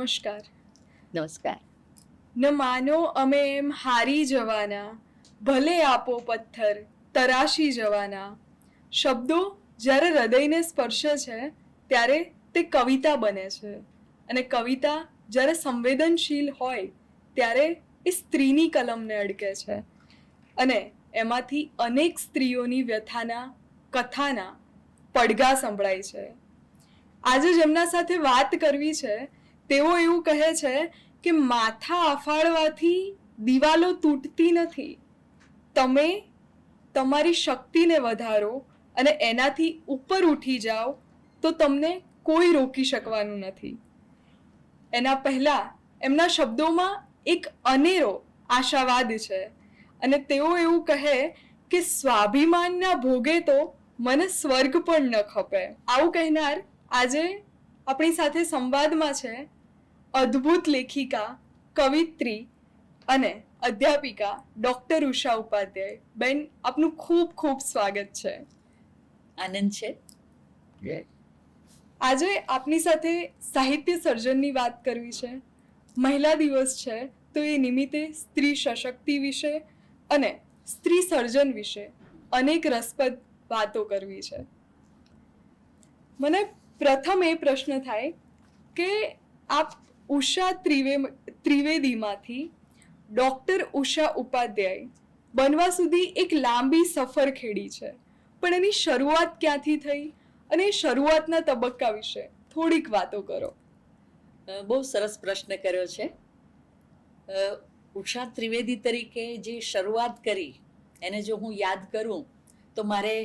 નમસ્કાર. નમસ્કાર. ન માનો અમે એમ હારી જવાના, ભલે આપો પથ્થર તરાશી જવાના. શબ્દો જ્યારે હૃદયને સ્પર્શે છે ત્યારે તે કવિતા બને છે, અને કવિતા જ્યારે સંવેદનશીલ હોય ત્યારે એ સ્ત્રીની કલમને અડકે છે, અને એમાંથી અનેક સ્ત્રીઓની વ્યથાના, કથાના પડઘા સંભળાય છે. આજે જેમના સાથે વાત કરવી છે તેઓ એવું કહે છે કે માથા અફાળવાથી દિવાલો તૂટતી નથી. તમે તમારી શક્તિને વધારો અને એનાથી ઉપર ઉઠી જાઓ તો તમને કોઈ રોકી શકવાનું નથી. એના પહેલા એમના શબ્દોમાં એક અનેરો આશાવાદ છે, અને તેઓ એવું કહે કે સ્વાભિમાનના ભોગે તો મને સ્વર્ગ પણ ન ખપે. આવું કહેનાર આજે આપણી સાથે સંવાદમાં છે અદ્ભુત લેખિકા, કવિત્રી અને અધ્યાપિકા ડૉક્ટર ઉષા ઉપાધ્યાય. બેન, આપનું ખૂબ ખૂબ સ્વાગત છે. આનંદ છે. આજે આપની સાથે સાહિત્ય સર્જનની વાત કરવી છે. મહિલા દિવસ છે તો એ નિમિત્તે સ્ત્રી સશક્તિ વિશે અને સ્ત્રી સર્જન વિશે અનેક રસપ્રદ વાતો કરવી છે. મને પ્રથમ એ પ્રશ્ન થાય કે આપ ઉષા ત્રિવેદીમાંથી ડૉક્ટર ઉષા ઉપાધ્યાય બનવા સુધી એક લાંબી સફર ખેડી છે, પણ એની શરૂઆત ક્યાંથી થઈ અને શરૂઆતના તબક્કા વિશે થોડીક વાતો કરો. બહુ સરસ પ્રશ્ન કર્યો છે. ઉષા ત્રિવેદી તરીકે જે શરૂઆત કરી એને જો હું યાદ કરું તો મારે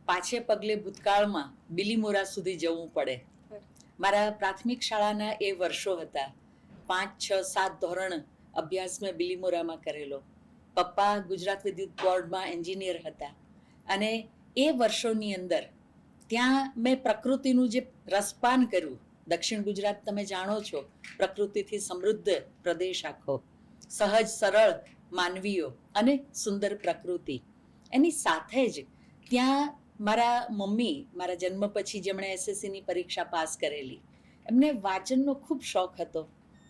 પાછે પગલે ભૂતકાળમાં બિલીમોરા સુધી જવું પડે. મારા પ્રાથમિક શાળાના એ વર્ષો હતા. 5, 6, 7 ધોરણ અભ્યાસ મેં બિલીમોરામાં કરેલો. પપ્પા ગુજરાત વિદ્યુત બોર્ડમાં એન્જિનિયર હતા, અને એ વર્ષોની અંદર ત્યાં મેં પ્રકૃતિનું જે રસપાન કર્યું. દક્ષિણ ગુજરાત તમે જાણો છો, પ્રકૃતિથી સમૃદ્ધ પ્રદેશ આખો, સહજ સરળ માનવીઓ અને સુંદર પ્રકૃતિ. એની સાથે જ ત્યાં મારા મમ્મી, મારા જન્મ પછી જેમણે એસએસસીની પરીક્ષા પાસ કરેલી, એમને વાંચનનો ખૂબ શોખ હતો,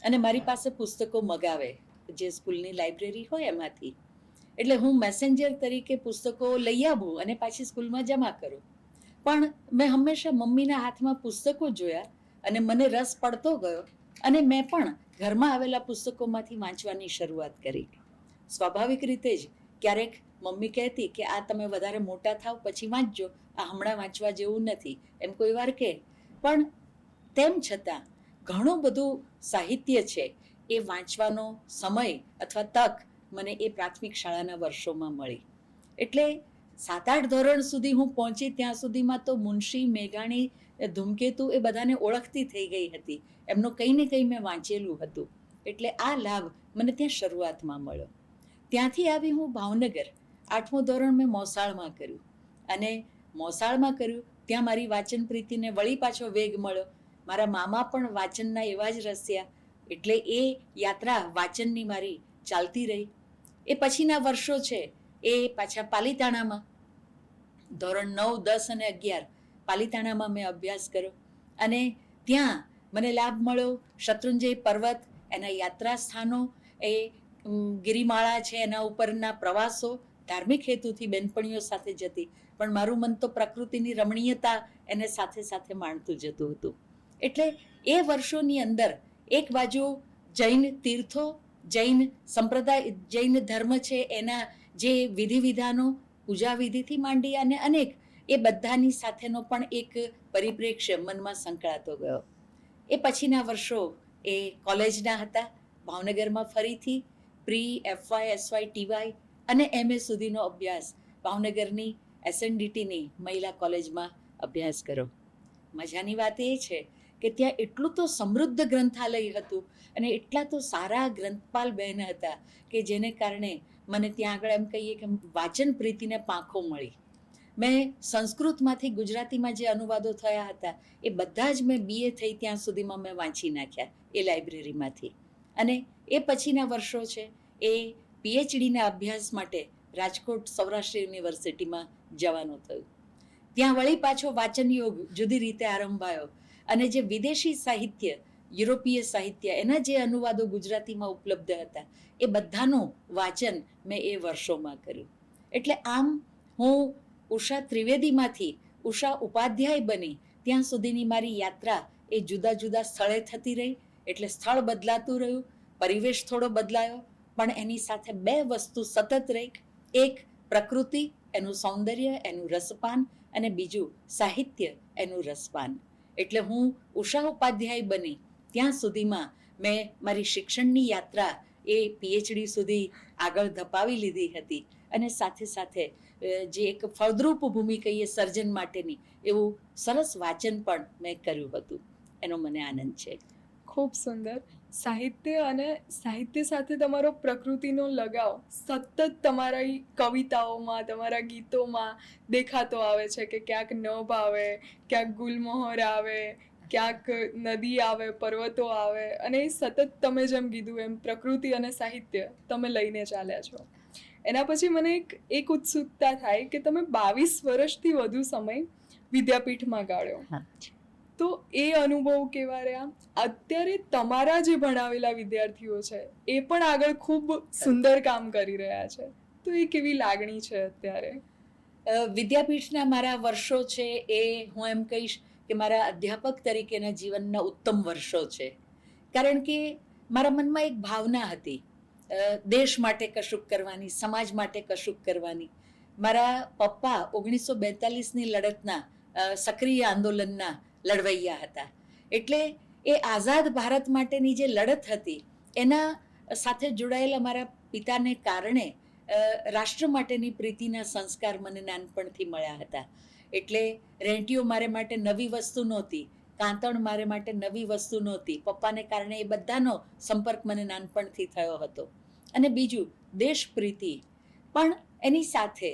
અને મારી પાસે પુસ્તકો મગાવે જે સ્કૂલની લાઇબ્રેરી હોય એમાંથી. એટલે હું મેસેન્જર તરીકે પુસ્તકો લઈ આવું અને પાછી સ્કૂલમાં જમા કરું. પણ મેં હંમેશા મમ્મીના હાથમાં પુસ્તકો જોયા અને મને રસ પડતો ગયો, અને મેં પણ ઘરમાં આવેલા પુસ્તકોમાંથી વાંચવાની શરૂઆત કરી. સ્વાભાવિક રીતે જ ક્યારેક મમ્મી કહેતી કે આ તમે વધારે મોટા થાવ પછી વાંચજો, આ હમણાં વાંચવા જેવું નથી, એમ કોઈ વાર કહે. પણ તેમ છતાં ઘણું બધું સાહિત્ય છે એ વાંચવાનો સમય અથવા તક મને એ પ્રાથમિક શાળાના વર્ષોમાં મળી. એટલે 7-8 ધોરણ સુધી હું પહોંચી ત્યાં સુધીમાં તો મુનશી, મેઘાણી, ધૂમકેતુ એ બધાને ઓળખતી થઈ ગઈ હતી. એમનું કંઈ ને કંઈ મેં વાંચેલું હતું. એટલે આ લાભ મને ત્યાં શરૂઆતમાં મળ્યો. ત્યાંથી આવી હું ભાવનગર. 8મું ધોરણ મેં મોસાળમાં કર્યું, અને મોસાળમાં કર્યું ત્યાં મારી વાંચન પ્રીતિને વળી પાછો વેગ મળ્યો. મારા મામા પણ વાંચનના એવા જ રસ્યા, એટલે એ યાત્રા વાંચનની મારી ચાલતી રહી. એ પછીના વર્ષો છે એ પાછા પાલીતાણામાં ધોરણ 9, 10 અને 11 પાલીતાણામાં મેં અભ્યાસ કર્યો, અને ત્યાં મને લાભ મળ્યો. શત્રુંજય પર્વત, એના યાત્રા સ્થાનો, એ ગિરિમાળા છે એના ઉપરના પ્રવાસો, ધાર્મિક હેતુથી બેનપણીઓ સાથે જતી, પણ મારું મન તો પ્રકૃતિની રમણીયતા એને સાથે સાથે માણતું જતું હતું. એટલે એ વર્ષોની અંદર એક બાજુ જૈન તીર્થો, જૈન સંપ્રદાય, જૈન ધર્મ છે એના જે વિધિ વિધાનો, પૂજા વિધિથી માંડી અને અનેક, એ બધાની સાથેનો પણ એક પરિપ્રેક્ષ્ય મનમાં સંકળાતો ગયો. એ પછીના વર્ષો એ કોલેજના હતા. ભાવનગરમાં ફરીથી પ્રી, FY, SY, TY અને MA સુધીનો અભ્યાસ ભાવનગરની SNDTની મહિલા કોલેજમાં અભ્યાસ કર્યો. મજાની વાત એ છે કે ત્યાં એટલું તો સમૃદ્ધ ગ્રંથાલય હતું, અને એટલા તો સારા ગ્રંથપાલ બહેન હતા કે જેને કારણે મને ત્યાં આગળ એમ કહીએ કે વાંચન પ્રીતિને પાંખો મળી. મેં સંસ્કૃતમાંથી ગુજરાતીમાં જે અનુવાદો થયા હતા એ બધા જ મેં BA થઈ ત્યાં સુધીમાં મેં વાંચી નાખ્યા એ લાઇબ્રેરીમાંથી. અને એ પછીના વર્ષો છે એ PhDના અભ્યાસ માટે રાજકોટ સૌરાષ્ટ્ર યુનિવર્સિટીમાં જવાનું થયું. ત્યાં વળી પાછો વાચન યોગ જુદી રીતે આરંભાયો, અને જે વિદેશી સાહિત્ય યુરોપીય સાહિત્ય, એના જે અનુવાદો ગુજરાતીમાં ઉપલબ્ધ હતા એ બધાનું વાંચન મેં એ વર્ષોમાં કર્યું. એટલે આમ હું ઉષા ત્રિવેદીમાંથી ઉષા ઉપાધ્યાય બની ત્યાં સુધીની મારી યાત્રા એ જુદા જુદા સ્થળે થતી રહી. એટલે સ્થળ બદલાતું રહ્યું, પરિવેશ થોડો બદલાયો, પણ એની સાથે બે વસ્તુ સતત રહી. એક પ્રકૃતિ, એનું સૌંદર્ય, એનું રસપાન, અને બીજું સાહિત્ય, એનું રસપાન. એટલે હું ઉષા ઉપાધ્યાય બની ત્યાં સુધીમાં મેં મારી શિક્ષણની યાત્રા એ પીએચડી સુધી આગળ ધપાવી લીધી હતી. અને સાથે સાથે જે એક ફળદ્રુપ ભૂમિ કહીએ સર્જન માટેની, એવું સરસ વાંચન પણ મેં કર્યું હતું. એનો મને આનંદ છે. ખૂબ સુંદર. સાહિત્ય અને સાહિત્ય સાથે તમારો પ્રકૃતિનો લગાવ સતત તમારી કવિતાઓમાં, તમારા ગીતોમાં દેખાતો આવે છે કે ક્યાંક નભ આવે, ક્યાંક ગુલમોહર આવે, ક્યાંક નદી આવે, પર્વતો આવે, અને એ સતત તમે જેમ કીધું એમ પ્રકૃતિ અને સાહિત્ય તમે લઈને ચાલ્યા છો. એના પછી મને એક ઉત્સુકતા થાય કે તમે 22 વર્ષથી વધુ સમય વિદ્યાપીઠમાં ગાળ્યો. તો એ અનુભવ કેવા રહ્યા? અત્યારે તમારા જે ભણાવેલા વિદ્યાર્થીઓ છે એ પણ આગળ ખૂબ સુંદર કામ કરી રહ્યા છે, તો એ કેવી લાગણી છે અત્યારે? વિદ્યાપીઠના મારા વર્ષો છે એ હું એમ કહીશ કે મારા અધ્યાપક તરીકેના જીવનના ઉત્તમ વર્ષો છે. કારણ કે મારા મનમાં એક ભાવના હતી દેશ માટે કશુંક કરવાની, સમાજ માટે કશુંક કરવાની. મારા પપ્પા 1942ની લડતના સક્રિય આંદોલનના લડવૈયા હતા. એટલે એ આઝાદ ભારત માટેની જે લડત હતી એના સાથે જોડાયેલા મારા પિતાને કારણે રાષ્ટ્ર માટેની પ્રીતિના સંસ્કાર મને નાનપણથી મળ્યા હતા. એટલે રેંટિયો મારે માટે નવી વસ્તુ નહોતી, કાંતણ મારે માટે નવી વસ્તુ નહોતી. પપ્પાને કારણે એ બધાનો સંપર્ક મને નાનપણથી થયો હતો. અને બીજું દેશ પ્રીતિ. પણ એની સાથે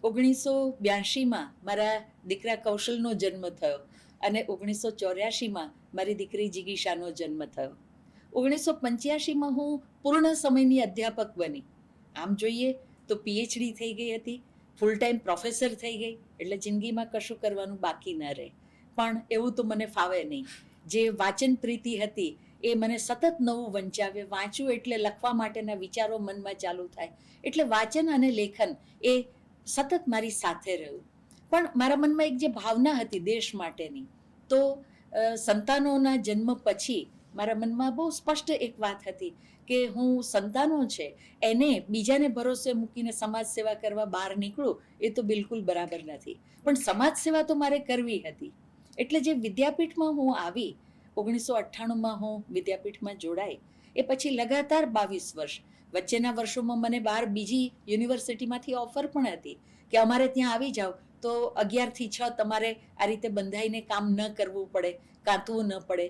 1982માં મારા દીકરા કૌશલનો જન્મ થયો અને 1984માં મારી દીકરી જિગીશાનો જન્મ થયો. 1985માં હું પૂર્ણ સમયની અધ્યાપક બની. આમ જોઈએ તો પીએચડી થઈ ગઈ હતી, ફૂલ ટાઈમ પ્રોફેસર થઈ ગઈ, એટલે જિંદગીમાં કશું કરવાનું બાકી ન રહે. પણ એવું તો મને ફાવે નહીં. જે વાંચન પ્રીતિ હતી એ મને સતત નવું વંચાવે. વાંચવું એટલે લખવા માટેના વિચારો મનમાં ચાલુ થાય. એટલે વાંચન અને લેખન એ સતત મારી સાથે રહ્યું. પણ મારા મનમાં એક જે ભાવના હતી દેશ માટેની, તો સંતાનોના જન્મ પછી મારા મનમાં બહુ સ્પષ્ટ એક વાત હતી કે હું સંતાનો છે એને બીજાને ભરોસે મૂકીને સમાજ સેવા કરવા બહાર નીકળું એ તો બિલકુલ બરાબર નથી. પણ સમાજ સેવા તો મારે કરવી હતી. એટલે જે વિદ્યાપીઠમાં હું આવી, 1998માં હું વિદ્યાપીઠમાં જોડાઈ, એ પછી લગાતાર 22 વર્ષ. વચ્ચેના વર્ષોમાં મને બહાર બીજી યુનિવર્સિટીમાંથી ઓફર પણ હતી કે અમારે ત્યાં આવી જાઓ તો 11 થી 6 તમારે આ રીતે બંધાઈને કામ ન કરવું પડે, કાંતવું ન પડે.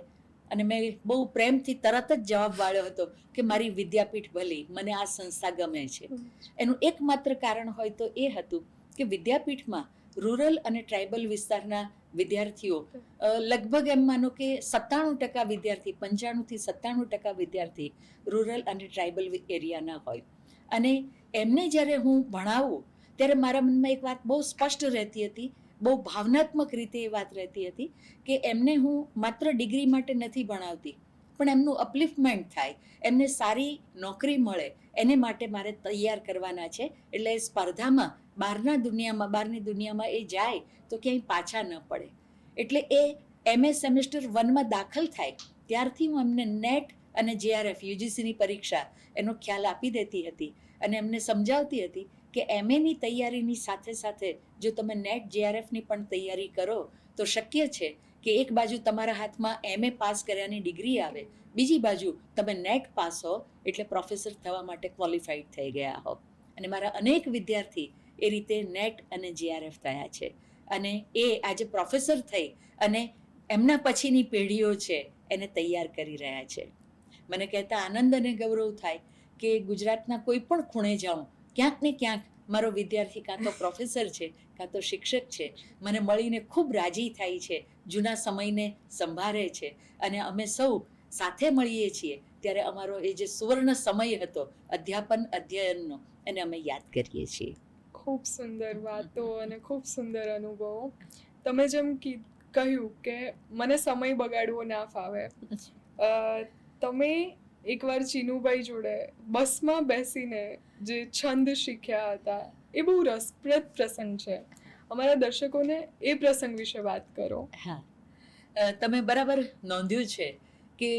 અને મેં બહુ પ્રેમથી તરત જ જવાબ વાળ્યો હતો કે મારી વિદ્યાપીઠ ભલી, મને આ સંસ્થા ગમે છે. એનું એકમાત્ર કારણ હોય તો એ હતું કે વિદ્યાપીઠમાં રૂરલ અને ટ્રાઇબલ વિસ્તારના વિદ્યાર્થીઓ લગભગ એમ માનો કે 97% વિદ્યાર્થી, 95 થી 97% વિદ્યાર્થી રૂરલ અને ટ્રાઇબલ એરિયાના હોય. અને એમને જ્યારે હું ભણાવું ત્યારે મારા મનમાં એક વાત બહુ સ્પષ્ટ રહેતી હતી, બહુ ભાવનાત્મક રીતે એ વાત રહેતી હતી કે એમને હું માત્ર ડિગ્રી માટે નથી ભણાવતી, પણ એમનું અપલિફ્ટમેન્ટ થાય, એમને સારી નોકરી મળે, એને માટે મારે તૈયાર કરવાના છે. એટલે સ્પર્ધામાં બહારની દુનિયામાં એ જાય તો ક્યાંય પાછા ન પડે. એટલે એ MA સેમેસ્ટર 1માં દાખલ થાય ત્યારથી હું એમને નેટ અને JRF યુજીસીની પરીક્ષા એનો ખ્યાલ આપી દેતી હતી અને એમને સમજાવતી હતી કે MAની તૈયારીની સાથે સાથે જો તમે નેટ JRFની પણ તૈયારી કરો તો શક્ય છે કે એક બાજુ તમારા હાથમાં MA પાસ કર્યાની ડિગ્રી આવે, બીજી બાજુ તમે નેટ પાસ હો એટલે પ્રોફેસર થવા માટે ક્વોલિફાઈડ થઈ ગયા હો. અને મારા અનેક વિદ્યાર્થી એ રીતે નેટ અને JRF થયા છે અને એ આજે પ્રોફેસર થઈ અને એમના પછીની પેઢીઓ છે એને તૈયાર કરી રહ્યા છે. મને કહેતા આનંદ અને ગૌરવ થાય કે ગુજરાતના કોઈ પણ ખૂણે જાઉં, ક્યાંક ને ક્યાંક મારો વિદ્યાર્થી કાં તો પ્રોફેસર છે કાં તો શિક્ષક છે, મને મળીને ખૂબ રાજી થાય છે, જૂના સમયને સંભાળે છે અને અમે સૌ સાથે મળીએ છીએ ત્યારે અમારો એ જે સુવર્ણ સમય હતો અધ્યાપન અધ્યયનનો એને અમે યાદ કરીએ છીએ. ખૂબ સુંદર વાતો અને ખૂબ સુંદર અનુભવો. તમે જેમ કહ્યું કે મને સમય બગાડવો ના ફાવે, તમે એકવાર ચીનુભાઈ જોડે બસમાં બેસીને જે છંદ શીખ્યા હતા એ બહુ રસપ્રદ પ્રસંગ છે. અમારા દર્શકોને એ પ્રસંગ વિશે વાત કરો. હા, તમે બરાબર નોંધ્યું છે કે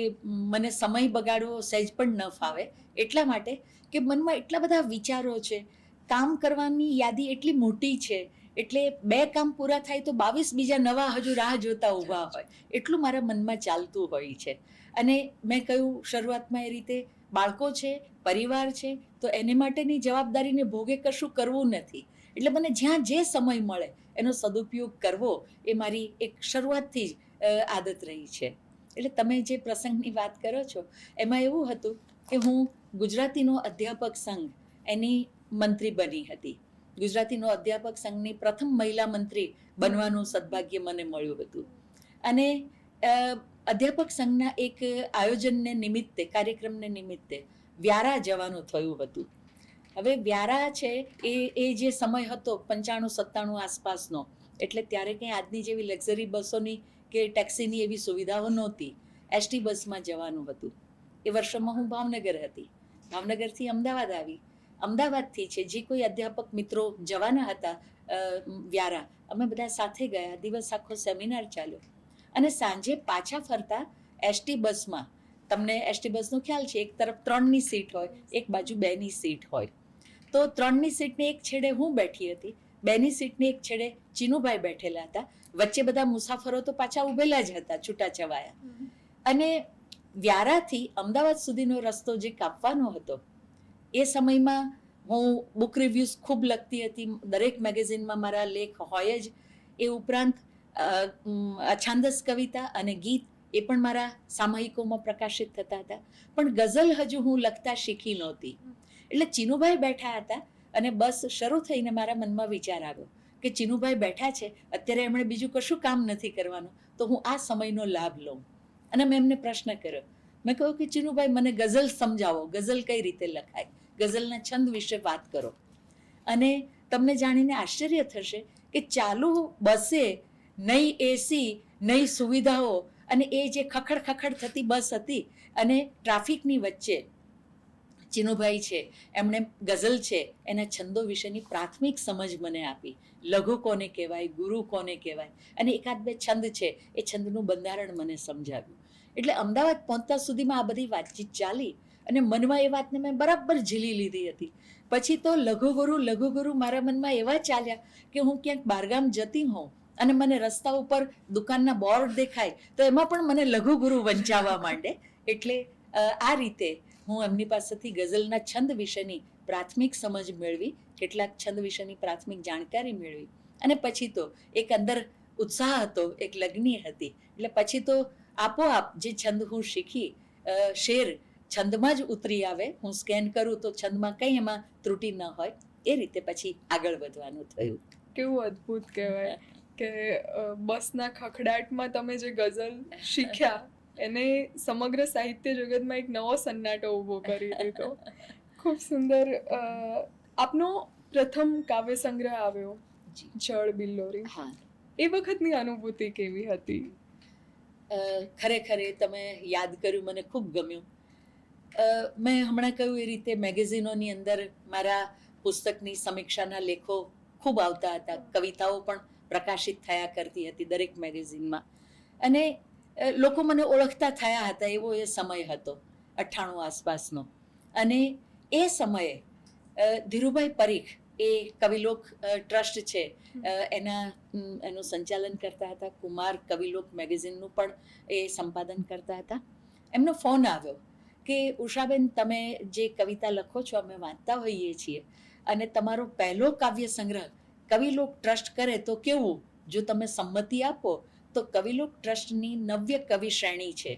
મને સમય બગાડવો સહેજ પણ ન ફાવે, એટલા માટે કે મનમાં એટલા બધા વિચારો છે, કામ કરવાની યાદી એટલી મોટી છે, એટલે 2 કામ પૂરા થાય તો 22 બીજા નવા હજુ રાહ જોતા ઊભા હોય, એટલું મારા મનમાં ચાલતું હોય છે. અને મેં કહ્યું શરૂઆતમાં એ રીતે, બાળકો છે, પરિવાર છે, તો એને માટેની જવાબદારીને ભોગે કશું કરવું નથી. એટલે મને જ્યાં જે સમય મળે એનો સદુપયોગ કરવો એ મારી એક શરૂઆતથી જ આદત રહી છે. એટલે તમે જે પ્રસંગની વાત કરો છો એમાં એવું હતું કે હું ગુજરાતીનો અધ્યાપક સંઘ એની મંત્રી બની હતી. ગુજરાતીનો અધ્યાપક સંઘની પ્રથમ મહિલા મંત્રી બનવાનું સદભાગ્ય મને મળ્યું હતું. અને અધ્યાપક સંઘના એક આયોજનને નિમિત્તે, કાર્યક્રમને નિમિત્તે વ્યારા જવાનું થયું હતું. હવે વ્યારા છે એ જે સમય હતો 95-97 આસપાસનો, એટલે ત્યારે કંઈ આજની જેવી લક્ઝરી બસોની કે ટેક્સીની એવી સુવિધાઓ નહોતી. એસટી બસમાં જવાનું હતું. એ વર્ષોમાં હું ભાવનગર હતી. ભાવનગરથી અમદાવાદ આવી. અમદાવાદથી છે જે કોઈ અધ્યાપક મિત્રો જવાના હતા વ્યારા, અમે બધા સાથે ગયા. દિવસ આખો સેમિનાર ચાલ્યો અને સાંજે પાછા ફરતા એસટી બસમાં, તમને એસટી બસનો ખ્યાલ છે, એક તરફ 3ની સીટ હોય, એક બાજુ 2ની સીટ હોય. તો 3ની સીટની એક છેડે હું બેઠી હતી, 2ની સીટની એક છેડે ચીનુભાઈ બેઠેલા હતા. વચ્ચે બધા મુસાફરો તો પાછા ઉભેલા જ હતા છૂટાછવાયા. અને વ્યારાથી અમદાવાદ સુધીનો રસ્તો જે કાપવાનો હતો, એ સમયમાં હું બુક રિવ્યૂઝ ખૂબ લખતી હતી. દરેક મેગેઝિનમાં મારા લેખ હોય જ. એ ઉપરાંત છાંદસ કવિતા અને ગીત એ પણ મારા સામયિકોમાં પ્રકાશિત થતા હતા. પણ ગઝલ હજુ હું લખતા શીખી નહોતી. એટલે ચીનુભાઈ બેઠા હતા અને બસ શરૂ થઈને મારા મનમાં વિચાર આવ્યો કે ચીનુભાઈ બેઠા છે, અત્યારે એમણે બીજું કશું કામ નથી કરવાનું, તો હું આ સમયનો લાભ લઉં. અને મેં એમને પ્રશ્ન કર્યો. મેં કહ્યું કે ચીનુભાઈ, મને ગઝલ સમજાવો, ગઝલ કઈ રીતે લખાય, ગઝલના છંદ વિશે વાત કરો. અને તમને જાણીને આશ્ચર્ય થશે કે ચાલુ બસે નહીં એસી, નહીં સુવિધાઓ, અને એ જે ખખડ ખખડ થતી બસ હતી, અને ટ્રાફિકની વચ્ચે ચીનુભાઈ છે એમણે ગઝલ છે એના છંદો વિશેની પ્રાથમિક સમજ મને આપી. લઘુ કોને કહેવાય, ગુરુ કોને કહેવાય, અને 1-2 છંદ છે એ છંદનું બંધારણ મને સમજાવ્યું. એટલે અમદાવાદ પહોંચતા સુધીમાં આ બધી વાતચીત ચાલી અને મનમાં એ વાતને મેં બરાબર ઝીલી લીધી હતી. પછી તો લઘુગુરુ મારા મનમાં એવા ચાલ્યા કે હું ક્યાંક બહારગામ જતી હોઉં અને મને રસ્તા ઉપર દુકાનના બોર્ડ દેખાય તો એમાં પણ મને લઘુગુરુ વંચાવવા માંડે. એટલે આ રીતે હું એમની પાસેથી ગઝલના છંદ વિશેની પ્રાથમિક સમજ મેળવી, કેટલાક છંદ વિશેની પ્રાથમિક જાણકારી મેળવી, અને પછી તો એક અંદર ઉત્સાહ હતો, એક લગ્ની હતી. એટલે પછી તો આપોઆપ જે છંદ હું શીખી, શેર છંદમાં જ ઉતરી આવે, હું સ્કેન કરું તો છંદમાં કંઈ એમાં ત્રુટિ ન હોય, એ રીતે પછી આગળ વધવાનું થયું. કેવું અદ્ભુત કહેવાય કે બસના ખખડાટમાં તમે જે ગઝલ શીખ્યા એને સમગ્ર સાહિત્ય જગતમાં એક નવો સન્નાટો ઊભો કરી દીધો. ખૂબ સુંદર. આપનો પ્રથમ કાવ્ય સંગ્રહ આવ્યો જળ બિલ્લોરી, હા, એ વખતની અનુભૂતિ કેવી હતી? ખરેખર એ તમે યાદ કર્યું, મને ખૂબ ગમ્યું. મેં હમણાં કહ્યું એ રીતે મેગેઝિનોની અંદર મારા પુસ્તકની સમીક્ષાના લેખો ખૂબ આવતા હતા. કવિતાઓ પણ પ્રકાશિત થયા કરતી હતી દરેક મેગેઝિનમાં, અને લોકો મને ઓળખતા થયા હતા. એવો એ સમય હતો 98 આસપાસનો. અને એ સમયે ધીરુભાઈ પરીખ, એ કવિલોક ટ્રસ્ટ છે એનું સંચાલન કરતા હતા. કુમાર કવિલોક મેગેઝિનનું પણ એ સંપાદન કરતા હતા. એમનો ફોન આવ્યો કે ઉષાબેન, તમે જે કવિતા લખો છો અમે વાંચતા હોઈએ છીએ, અને તમારો પહેલો કાવ્ય સંગ્રહ કવિલોક ટ્રસ્ટ કરે તો કેવું, જો તમે સંમતિ આપો તો કવિલોક ટ્રસ્ટની નવ્ય કવિ શ્રેણી છે,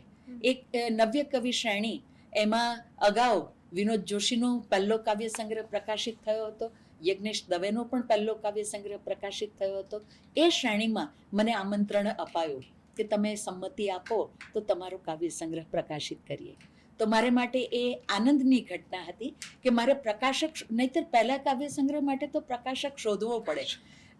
એક નવ્ય કવિ શ્રેણી, એમાં અગાઉ વિનોદ જોશીનો પહેલો કાવ્ય સંગ્રહ પ્રકાશિત થયો હતો, યજ્ઞેશ દવેનો પણ પહેલો કાવ્ય સંગ્રહ પ્રકાશિત થયો હતો. એ શ્રેણીમાં મને આમંત્રણ અપાયું કે તમે સંમતિ આપો તો તમારો કાવ્ય સંગ્રહ પ્રકાશિત કરીએ. તો મારે માટે એ આનંદની ઘટના હતી કે મારે પ્રકાશક, નહીંતર પહેલા કાવ્ય સંગ્રહ માટે તો પ્રકાશક શોધવો પડે,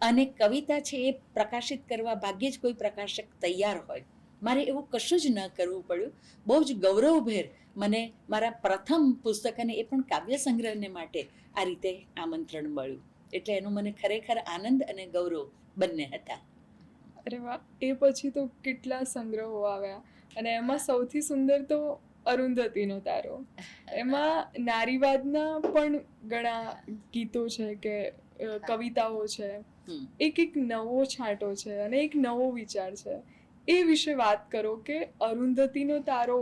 અને કવિતા છે એ પ્રકાશિત કરવા ભાગ્યે જ કોઈ પ્રકાશક તૈયાર હોય. મારે એવું કશું જ ન કરવું પડ્યું. બહુ જ ગૌરવભેર મને મારા પ્રથમ પુસ્તક અને એ પણ કાવ્ય સંગ્રહને માટે આ રીતે આમંત્રણ મળ્યું. એટલે એનો મને ખરેખર આનંદ અને ગૌરવ બંને હતા. અરે વાહ, એ પછી તો કેટલા સંગ્રહો આવ્યા અને એમાં સૌથી સુંદર તો અરુંધતીનો તારો. એમાં નારીવાદના પણ ઘણા ગીતો છે કે કવિતાઓ છે. એક નવો છાંટો છે અને એક નવો વિચાર છે. એ વિશે વાત કરો કે અરુંધતીનો તારો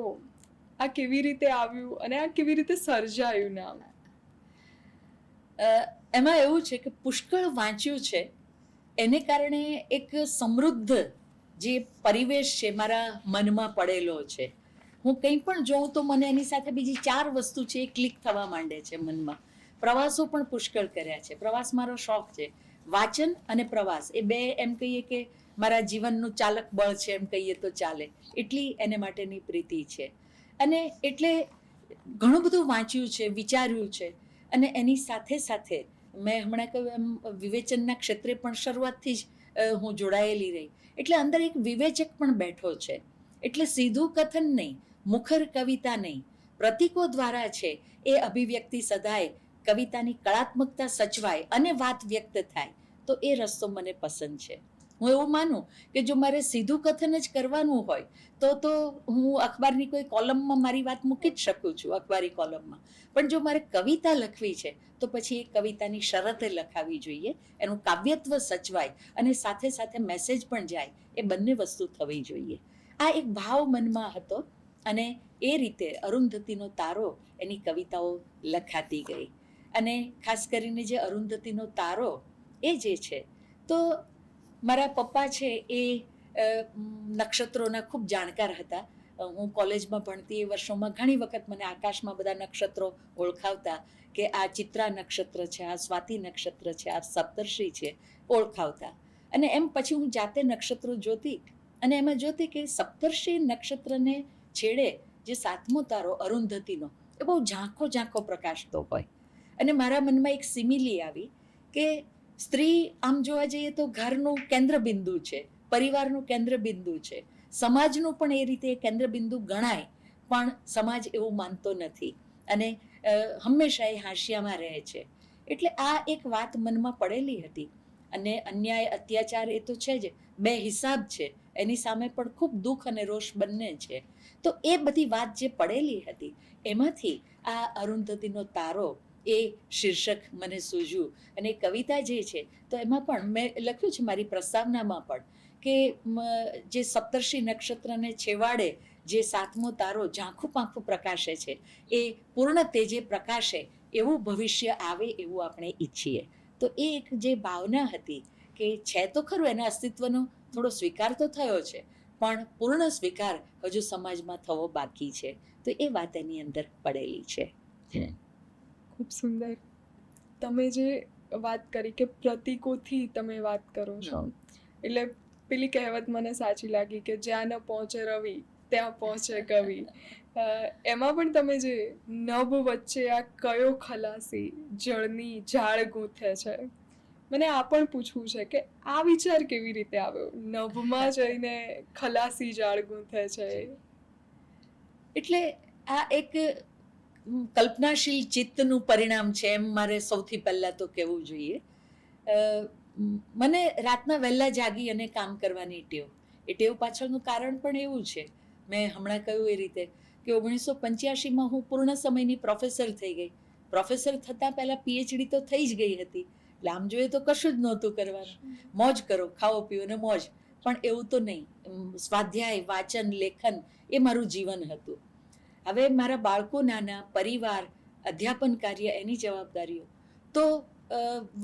આ કેવી રીતે આવ્યું અને આ કેવી રીતે સર્જાયું નામ. એમાં એવું છે કે પુષ્કળ વાંચ્યું છે એને કારણે એક સમૃદ્ધ જે પરિવેશ છે મારા મનમાં પડેલો છે. હું કંઈ પણ જોઉં તો મને એની સાથે બીજી 4 વસ્તુ છે એ ક્લિક થવા માંડે છે મનમાં. પ્રવાસો પણ પુષ્કળ કર્યા છે. પ્રવાસ મારો શોખ છે. વાંચન અને પ્રવાસ એ બે એમ કહીએ કે મારા જીવનનું ચાલક બળ છે એમ કહીએ તો ચાલે. એટલી એને માટેની પ્રીતિ છે. અને એટલે ઘણું બધું વાંચ્યું છે, વિચાર્યું છે. અને એની સાથે સાથે મેં હમણાં કહ્યું એમ વિવેચનના ક્ષેત્રે પણ શરૂઆતથી જ હું જોડાયેલી રહી. એટલે અંદર એક વિવેચક પણ બેઠો છે. એટલે સીધું કથન નહીં, મુખર કવિતા નહીં, પ્રતીકો દ્વારા છે એ અભિવ્યક્તિ સદાય કવિતાની કળાત્મકતા સચવાય અને વાત વ્યક્ત થાય તો એ રસ્તો મને પસંદ છે. હું એવું માનું કે જો મારે સીધું કથન જ કરવાનું હોય તો હું અખબારની કોઈ કોલમમાં મારી વાત મૂકી જ શકું છું, અખબારી કોલમમાં. પણ જો મારે કવિતા લખવી છે તો પછી એ કવિતાની શરતે લખાવી જોઈએ, એનું કાવ્યત્વ સચવાય અને સાથે સાથે મેસેજ પણ જાય, એ બંને વસ્તુ થવી જોઈએ. આ એક ભાવ મનમાં હતો અને એ રીતે અરુંધતીનો તારો એની કવિતાઓ લખાતી ગઈ. અને ખાસ કરીને જે અરુંધતીનો તારો એ જે છે તો મારા પપ્પા છે એ નક્ષત્રોના ખૂબ જાણકાર હતા. હું કોલેજમાં ભણતી એ વર્ષોમાં ઘણી વખત મને આકાશમાં બધા નક્ષત્રો ઓળખાવતા કે આ ચિત્રા નક્ષત્ર છે, આ સ્વાતિ નક્ષત્ર છે, આ સપ્તર્ષિ છે, ઓળખાવતા. અને એમ પછી હું જાતે નક્ષત્રો જોતી અને એમાં જોતી કે સપ્તર્ષિ નક્ષત્રને છેડે જે 7મો તારો અરુંધતીનો એ બહુ ઝાંખો ઝાંખો પ્રકાશતો હોય. અને મારા મનમાં એક સિમિલી આવી કે સ્ત્રી આમ જોવા જઈએ તો ઘરનું કેન્દ્રબિંદુ છે, પરિવારનું કેન્દ્રબિંદુ છે, સમાજનું પણ એ રીતે કેન્દ્રબિંદુ ગણાય, પણ સમાજ એવું માનતો નથી અને હંમેશા એ હાંશિયામાં રહે છે. એટલે આ એક વાત મનમાં પડેલી હતી. અને અન્યાય અત્યાચાર એ તો છે જ, બે હિસાબ છે, એની સામે પણ ખૂબ દુઃખ અને રોષ બંને છે. તો એ બધી વાત જે પડેલી હતી એમાંથી આ અરુંધતીનો તારો એ શીર્ષક મને સૂઝ્યું. અને કવિતા જે છે તો એમાં પણ મેં લખ્યું છે મારી પ્રસ્તાવનામાં પણ કે જે સપ્તર્ષિ નક્ષત્રને છેવાડે જે 7મો તારો ઝાંખું પાંખું પ્રકાશે છે એ પૂર્ણ તેજે પ્રકાશે એવું ભવિષ્ય આવે એવું આપણે ઈચ્છીએ. તો એ એક જે ભાવના હતી કે છે તો ખરું એના અસ્તિત્વનો થોડો સ્વીકાર તો થયો છે, પણ પૂર્ણ સ્વીકાર હજુ સમાજમાં થવો બાકી છે. તો એ વાત એની અંદર પડેલી છે. ખૂબ સુંદર. તમે જે વાત કરી કે પ્રતીકોથી તમે વાત કરો છો, એટલે પેલી કહેવત મને સાચી લાગી કે જ્યાં ન પહોંચે રવિ ત્યાં પહોંચે કવિ. એમાં પણ તમે જે નભ વચ્ચે આ કયો ખલાસી જળની ઝાડ ગૂંથે છે, મને આ પણ પૂછવું છે કે આ વિચાર કેવી રીતે આવ્યો, નભમાં જઈને ખલાસી ઝાડ ગૂંથે છે. એટલે આ એક કલ્પનાશીલ ચિત્તનું પરિણામ છે એમ મારે સૌથી પહેલાં તો કહેવું જોઈએ. મને રાતના વહેલા જાગી અને કામ કરવાની ટેવ. એ ટેવ પાછળનું કારણ પણ એવું છે, મેં હમણાં કહ્યું એ રીતે કે 1985માં હું પૂર્ણ સમયની પ્રોફેસર થઈ ગઈ. પ્રોફેસર થતાં પહેલાં પીએચડી તો થઈ જ ગઈ હતી. એટલે આમ જોઈએ તો કશું જ નહોતું કરવાનું. મોજ કરો, ખાઓ પીઓ ને મોજ. પણ એવું તો નહીં. સ્વાધ્યાય, વાંચન, લેખન એ મારું જીવન હતું. હવે મારા બાળકો નાના, પરિવાર, અધ્યાપન કાર્ય એની જવાબદારીઓ, તો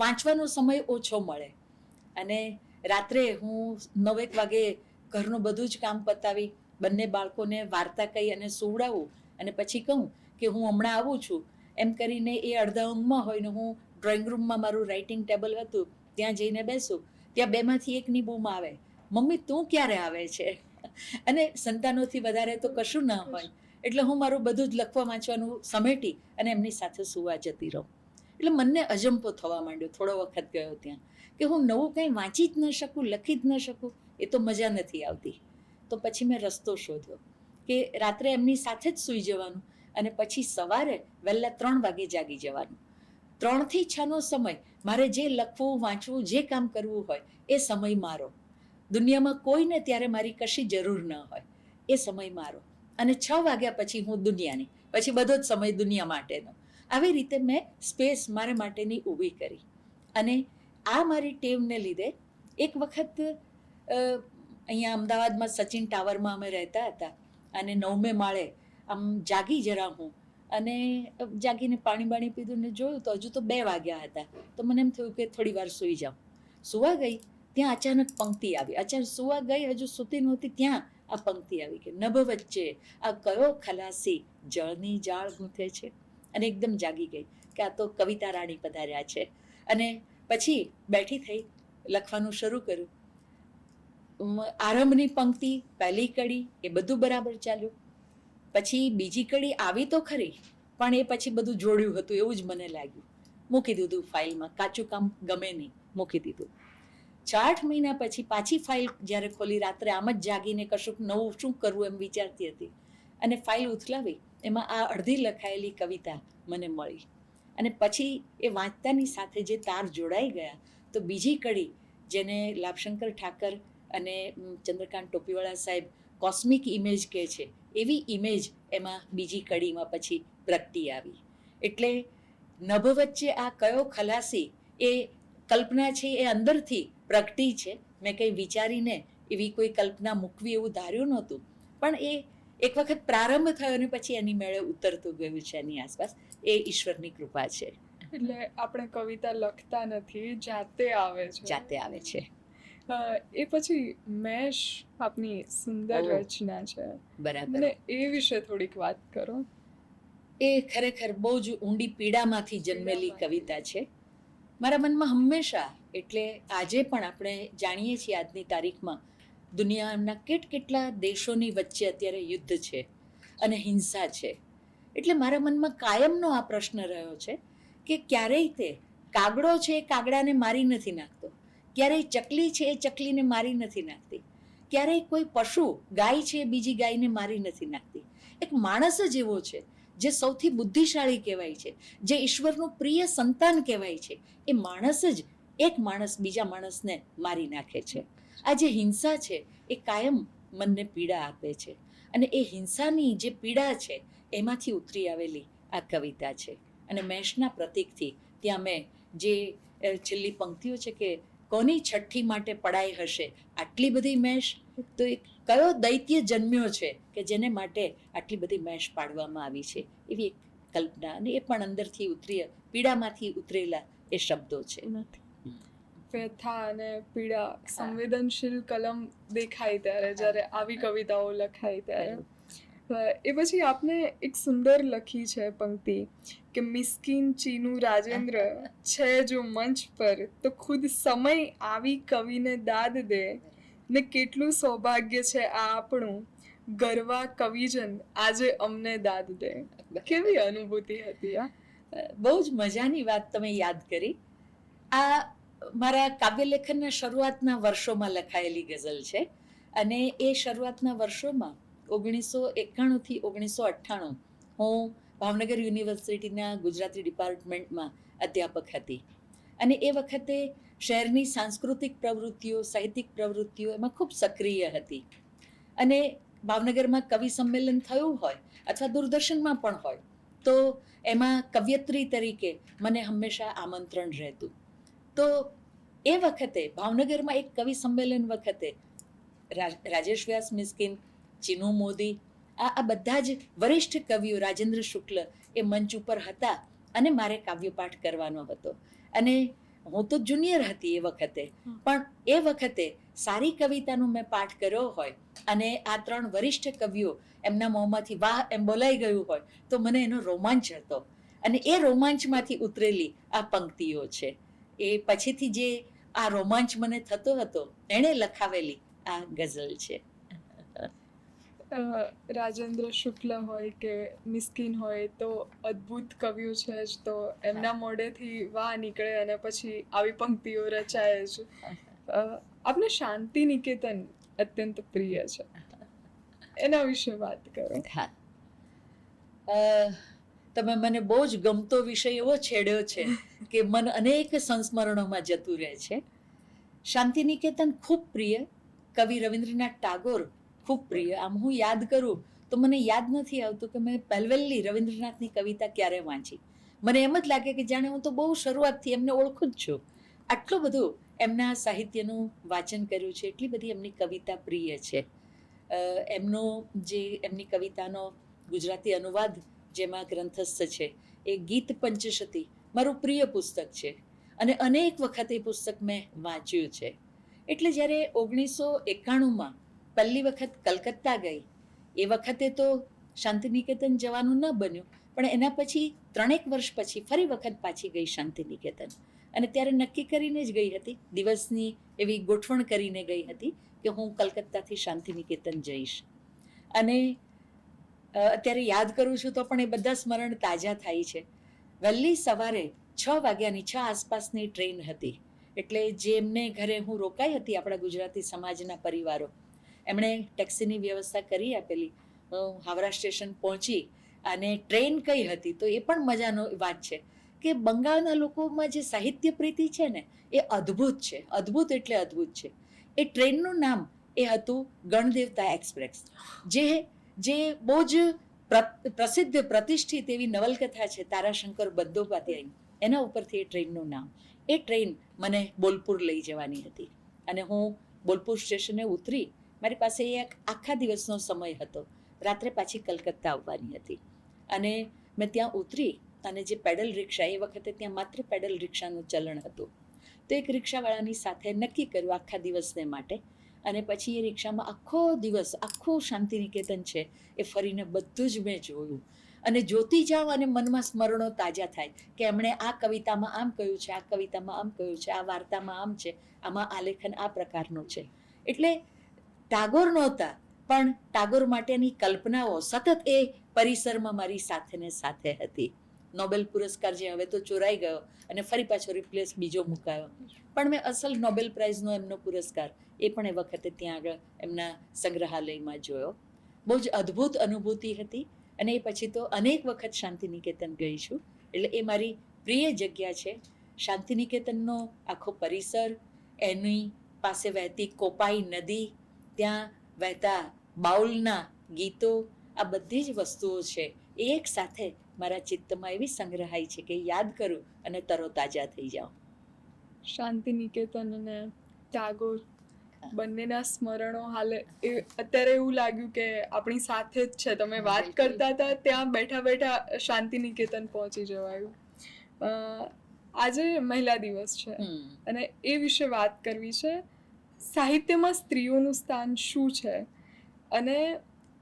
વાંચવાનો સમય ઓછો મળે. અને રાત્રે હું 9 વાગે ઘરનું બધું જ કામ પતાવી બંને બાળકોને વાર્તા કહી અને સુવડાવું અને પછી કહું કે હું હમણાં આવું છું એમ કરીને એ અડધા ઊંઘમાં હોય ને હું ડ્રોઈંગ રૂમમાં મારું રાઇટિંગ ટેબલ હતું ત્યાં જઈને બેસું. ત્યાં બેમાંથી એકની બૂમ આવે, મમ્મી તું ક્યારે આવે છે? અને સંતાનોથી વધારે તો કશું ના હોય. એટલે હું મારું બધું જ લખવા વાંચવાનું સમેટી અને એમની સાથે સુવા જતી રહું. એટલે મને અજંપો થવા માંડ્યો થોડો વખત ગયો ત્યાં કે હું નવું કંઈ વાંચી જ ન શકું, લખી જ ન શકું, એ તો મજા નથી આવતી. તો પછી મેં રસ્તો શોધ્યો કે રાત્રે એમની સાથે જ સૂઈ જવાનું અને પછી સવારે વહેલા 3 વાગે જાગી જવાનું. 3 થી 6નો સમય મારે જે લખવું, વાંચવું, જે કામ કરવું હોય એ સમય મારો. દુનિયામાં કોઈને ત્યારે મારી કશી જરૂર ન હોય, એ સમય મારો. અને 6 વાગ્યા પછી હું દુનિયાની, પછી બધો જ સમય દુનિયા માટેનો. આવી રીતે મેં સ્પેસ મારે માટેની ઊભી કરી. અને આ મારી ટેવને લીધે એક વખત અહીંયા અમદાવાદમાં સચિન ટાવરમાં અમે રહેતા હતા અને 9મે માળે આમ જાગી જરા હું અને જાગીને પાણી પીધું ને જોયું તો હજુ તો 2 વાગ્યા હતા. તો મને એમ થયું કે થોડી વાર સૂઈ જાઉં. સૂવા ગઈ ત્યાં અચાનક પંક્તિ આવી. અચાનક સૂવા ગઈ, હજુ સૂતી નહોતી ત્યાં આ પંક્તિ આવી કે નભ વચ્ચે આ કયો ખલાસી જળની જાળ ગૂંથે છે. અને એકદમ જાગી ગઈ કે આ તો કવિતા રાણી પધાર્યા છે. અને પછી બેઠી થઈ, લખવાનું શરૂ કર્યું. આરંભની પંક્તિ, પહેલી કડી એ બધું બરાબર ચાલ્યું. પછી બીજી કડી આવી તો ખરી, પણ એ પછી બધું જોડ્યું હતું એવું જ મને લાગ્યું. મૂકી દીધું ફાઇલમાં, કાચું કામ ગમે નહીં, મૂકી દીધું. 4 મહિના પછી પાછી ફાઇલ જ્યારે ખોલી, રાત્રે આમ જ જાગીને કશુંક નવું શું કરવું એમ વિચારતી હતી અને ફાઇલ ઉથલાવી, એમાં આ અડધી લખાયેલી કવિતા મને મળી. અને પછી એ વાંચતાની સાથે જે તાર જોડાઈ ગયા, તો બીજી કડી જેને લાભશંકર ઠાકર અને ચંદ્રકાંત ટોપીવાળા સાહેબ કોસ્મિક ઇમેજ કહે છે, એવી ઇમેજ એમાં બીજી કડીમાં પછી પ્રગટી આવી. એટલે નભ વચ્ચે આ કયો ખલાસી એ કલ્પના છે, એ અંદરથી પ્રગટી છે. મેં કંઈ વિચારીને એવી કોઈ કલ્પના મૂકવી એવું ધાર્યું નહોતું, પણ એ એક વખત પ્રારંભ થયો અને પછી એની મેળે ઉતરતું ગયું છે એની આસપાસ. એ ઈશ્વરની કૃપા છે. એટલે આપણે કવિતા લખતા નથી, જાતે આવે છે. જાતે આવે છે. એ પછી મેષ આપની સુંદર ઓહ. રચના છે. બરાબર. મને એ વિશે થોડીક વાત કરો. એ ખરેખર બહુ જ ઊંડી પીડામાંથી જન્મેલી કવિતા છે. મારા મનમાં હંમેશા, એટલે આજે પણ આપણે જાણીએ છીએ આજની તારીખમાં દુનિયાના કેટલા દેશોની વચ્ચે અત્યારે યુદ્ધ છે અને હિંસા છે. એટલે મારા મનમાં કાયમનો આ પ્રશ્ન રહ્યો છે કે ક્યારેય તે કાગડો છે એ કાગડાને મારી નથી નાખતો, ક્યારેય ચકલી છે એ ચકલીને મારી નથી નાખતી, ક્યારેય કોઈ પશુ, ગાય છે એ બીજી ગાયને મારી નથી નાખતી. એક માણસ જ એવો છે જે સૌથી બુદ્ધિશાળી કહેવાય છે, જે ઈશ્વરનું પ્રિય સંતાન કહેવાય છે. એ માણસ જ એક માણસ બીજા માણસને મારી નાખે છે. આ જે હિંસા છે એ કાયમ મનને પીડા આપે છે. અને એ હિંસાની જે પીડા છે એમાંથી ઉતરી આવેલી આ કવિતા છે. અને મેષના પ્રતીકથી ત્યાં મેં જે છેલ્લી પંક્તિઓ છે કે કોની છઠ્ઠી માટે પડાઈ હશે આટલી બધી મેષ, તો એ કયો દૈત્ય જન્મ્યો છે કે જેને માટે આટલી બધી મેષ પાડવામાં આવી છે, એવી એક કલ્પના. અને એ પણ અંદરથી પીડામાંથી ઉતરેલા એ શબ્દો છે. વ્યથા અને પીડા, સંવેદનશીલ કલમ દેખાય ત્યારે, જ્યારે આવી કવિતાઓ લખાય ત્યારે. એ પછી આપને એક સુંદર લખી છે પંક્તિ કે મિસ્કીન ચીનુ રાજેન્દ્ર છે જો મંચ પર, તો ખુદ સમય આવી કવિને દાદ દે ને કેટલું સૌભાગ્ય છે આ આપણું, ગરવા કવિજન આજે અમને દાદ દે. કેવી અનુભૂતિ હતી આ? બહુ જ મજાની વાત તમે યાદ કરી. આ મારા કાવ્યલેખનના શરૂઆતના વર્ષોમાં લખાયેલી ગઝલ છે. અને એ શરૂઆતના વર્ષોમાં 1991 થી 1998 હું ભાવનગર યુનિવર્સિટીના ગુજરાતી ડિપાર્ટમેન્ટમાં અધ્યાપક હતી. અને એ વખતે શહેરની સાંસ્કૃતિક પ્રવૃત્તિઓ, સાહિત્યિક પ્રવૃત્તિઓ એમાં ખૂબ સક્રિય હતી. અને ભાવનગરમાં કવિ સંમેલન થયું હોય અથવા દૂરદર્શનમાં પણ હોય તો એમાં કવયત્રી તરીકે મને હંમેશા આમંત્રણ રહેતું. તો એ વખતે ભાવનગરમાં એક કવિ સંમેલન વખતે રાજેશ વ્યાસ મિસ્કિન, ચીનુ મોદી, આ બધા જ વરિષ્ઠ કવિઓ, રાજેન્દ્ર શુક્લ એ મંચ ઉપર હતા અને મારે કાવ્યપાઠ કરવાનો હતો. અને હું તો જુનિયર હતી એ વખતે, પણ એ વખતે સારી કવિતાનો મેં પાઠ કર્યો હોય અને આ 3 વરિષ્ઠ કવિઓ એમના મોંમાંથી વાહ એમ બોલાઈ ગયું હોય તો મને એનો રોમાંચ હતો. અને એ રોમાંચમાંથી ઉતરેલી આ પંક્તિઓ છે. એ પછીથી જે આ રોમાંચ મને થતો હતો એણે લખાવેલી આ ગઝલ છે. રાજેન્દ્ર શુક્લ હોય કે મિસ્કિન હોય તો અદ્ભુત કવિઓ છે જ, તો એમના મોઢેથી વાહ નીકળે અને પછી આવી પંક્તિઓ રચાય જ. આપને શાંતિ નિકેતન અત્યંત પ્રિય છે. એના વિશે વાત કરો. હા, તમે મને બહુ જ ગમતો વિષય એવો છેડ્યો છે કે મન અનેક સંસ્મરણોમાં જતું રહે છે. શાંતિનિકેતન ખૂબ પ્રિય, કવિ રવિન્દ્રનાથ ટાગોર ખૂબ પ્રિય. આમ હું યાદ કરું તો મને યાદ નથી આવતું કે મેં પહેલવેલી રવિન્દ્રનાથની કવિતા ક્યારે વાંચી. મને એમ જ લાગે કે જાણે હું તો બહુ શરૂઆતથી એમને ઓળખું જ છું. આટલું બધું એમના સાહિત્યનું વાંચન કર્યું છે, એટલી બધી એમની કવિતા પ્રિય છે. એમની કવિતાનો ગુજરાતી અનુવાદ જેમાં ગ્રંથસ્થ છે એ ગીત પંચશતી મારું પ્રિય પુસ્તક છે અને અનેક વખત એ પુસ્તક મેં વાંચ્યું છે. એટલે જ્યારે 1991માં પહેલી વખત કલકત્તા ગઈ, એ વખતે તો શાંતિનિકેતન જવાનું ન બન્યું, પણ એના પછી 3 વર્ષ પછી ફરી વખત પાછી ગઈ શાંતિનિકેતન. અને ત્યારે નક્કી કરીને જ ગઈ હતી, દિવસની એવી ગોઠવણ કરીને ગઈ હતી કે હું કલકત્તાથી શાંતિનિકેતન જઈશ. અને અત્યારે યાદ કરું છું તો પણ એ બધા સ્મરણ તાજા થાય છે. વહેલી સવારે 6 વાગ્યાની 6 આસપાસની ટ્રેન હતી. એટલે જેમને ઘરે હું રોકાઈ હતી, આપણા ગુજરાતી સમાજના પરિવારો, એમણે ટેક્સીની વ્યવસ્થા કરી આપેલી. હાવરા સ્ટેશન પહોંચી અને ટ્રેન કઈ હતી તો એ પણ મજાનો વાત છે કે બંગાળના લોકોમાં જે સાહિત્ય પ્રીતિ છે ને એ અદ્ભુત છે. અદ્ભુત એટલે અદ્ભુત છે. એ ટ્રેનનું નામ એ હતું ગણદેવતા એક્સપ્રેસ, જે બહુ જ પ્રસિદ્ધ પ્રતિષ્ઠિત એવી નવલકથા છે તારાશંકર બંદોપાધ્યાયની, એના ઉપરથી એ ટ્રેનનું નામ. એ ટ્રેન મને બોલપુર લઈ જવાની હતી અને હું બોલપુર સ્ટેશને ઉતરી. મારી પાસે એક આખા દિવસનો સમય હતો. રાત્રે પાછી કલકત્તા આવવાની હતી અને મેં ત્યાં ઉતરી અને જે પેડલ રિક્ષા, એ વખતે ત્યાં માત્ર પેડલ રિક્ષાનું ચલણ હતું, તો એક રિક્ષાવાળાની સાથે નક્કી કર્યું આખા દિવસને માટે. અને પછી એ રિક્ષામાં આખો દિવસ, આખું શાંતિનિકેતન છે એ ફરીને બધું જ મેં જોયું. અને જોતી જાઉં અને મનમાં સ્મરણો તાજા થાય કે એમણે આ કવિતામાં આમ કહ્યું છે, આ કવિતામાં આમ કહ્યું છે, આ વાર્તામાં આમ છે, આમાં આલેખન આ પ્રકારનું છે. એટલે ટાગોર નહોતા, પણ ટાગોર માટેની કલ્પનાઓ સતત એ પરિસરમાં મારી સાથે ને સાથે હતી. નોબેલ પુરસ્કાર જે હવે તો ચોરાઈ ગયો અને ફરી પાછો રિપ્લેસ બીજો મુકાયો, પણ મેં અસલ નોબેલ પ્રાઇઝનો એમનો પુરસ્કાર એ પણ એ વખતે ત્યાં આગળ એમના સંગ્રહાલયમાં જોયો. બહુ જ અદ્ભુત અનુભૂતિ હતી. અને એ પછી તો અનેક વખત શાંતિનિકેતન ગઈ છું. એટલે એ મારી પ્રિય જગ્યા છે. શાંતિનિકેતનનો આખો પરિસર, એની પાસે વહેતી કોપાઈ નદી, ત્યાં વહેતા બાઉલના ગીતો, આ બધી જ વસ્તુઓ છે એ એક સાથે મારા ચિત્તમાં એવી સંગ્રહાઈ છે કે યાદ કરું અને તરોતાજા થઈ જાઉં. શાંતિનિકેતન અને ટાગોર બંનેના સ્મરણો હાલે અત્યારે એવું લાગ્યું કે આપણી સાથે જ છે. તમે વાત કરતા હતા ત્યાં બેઠા બેઠા શાંતિનિકેતન પહોંચી જવાયું. આજે મહિલા દિવસ છે અને એ વિશે વાત કરવી છે. સાહિત્યમાં સ્ત્રીઓનું સ્થાન શું છે અને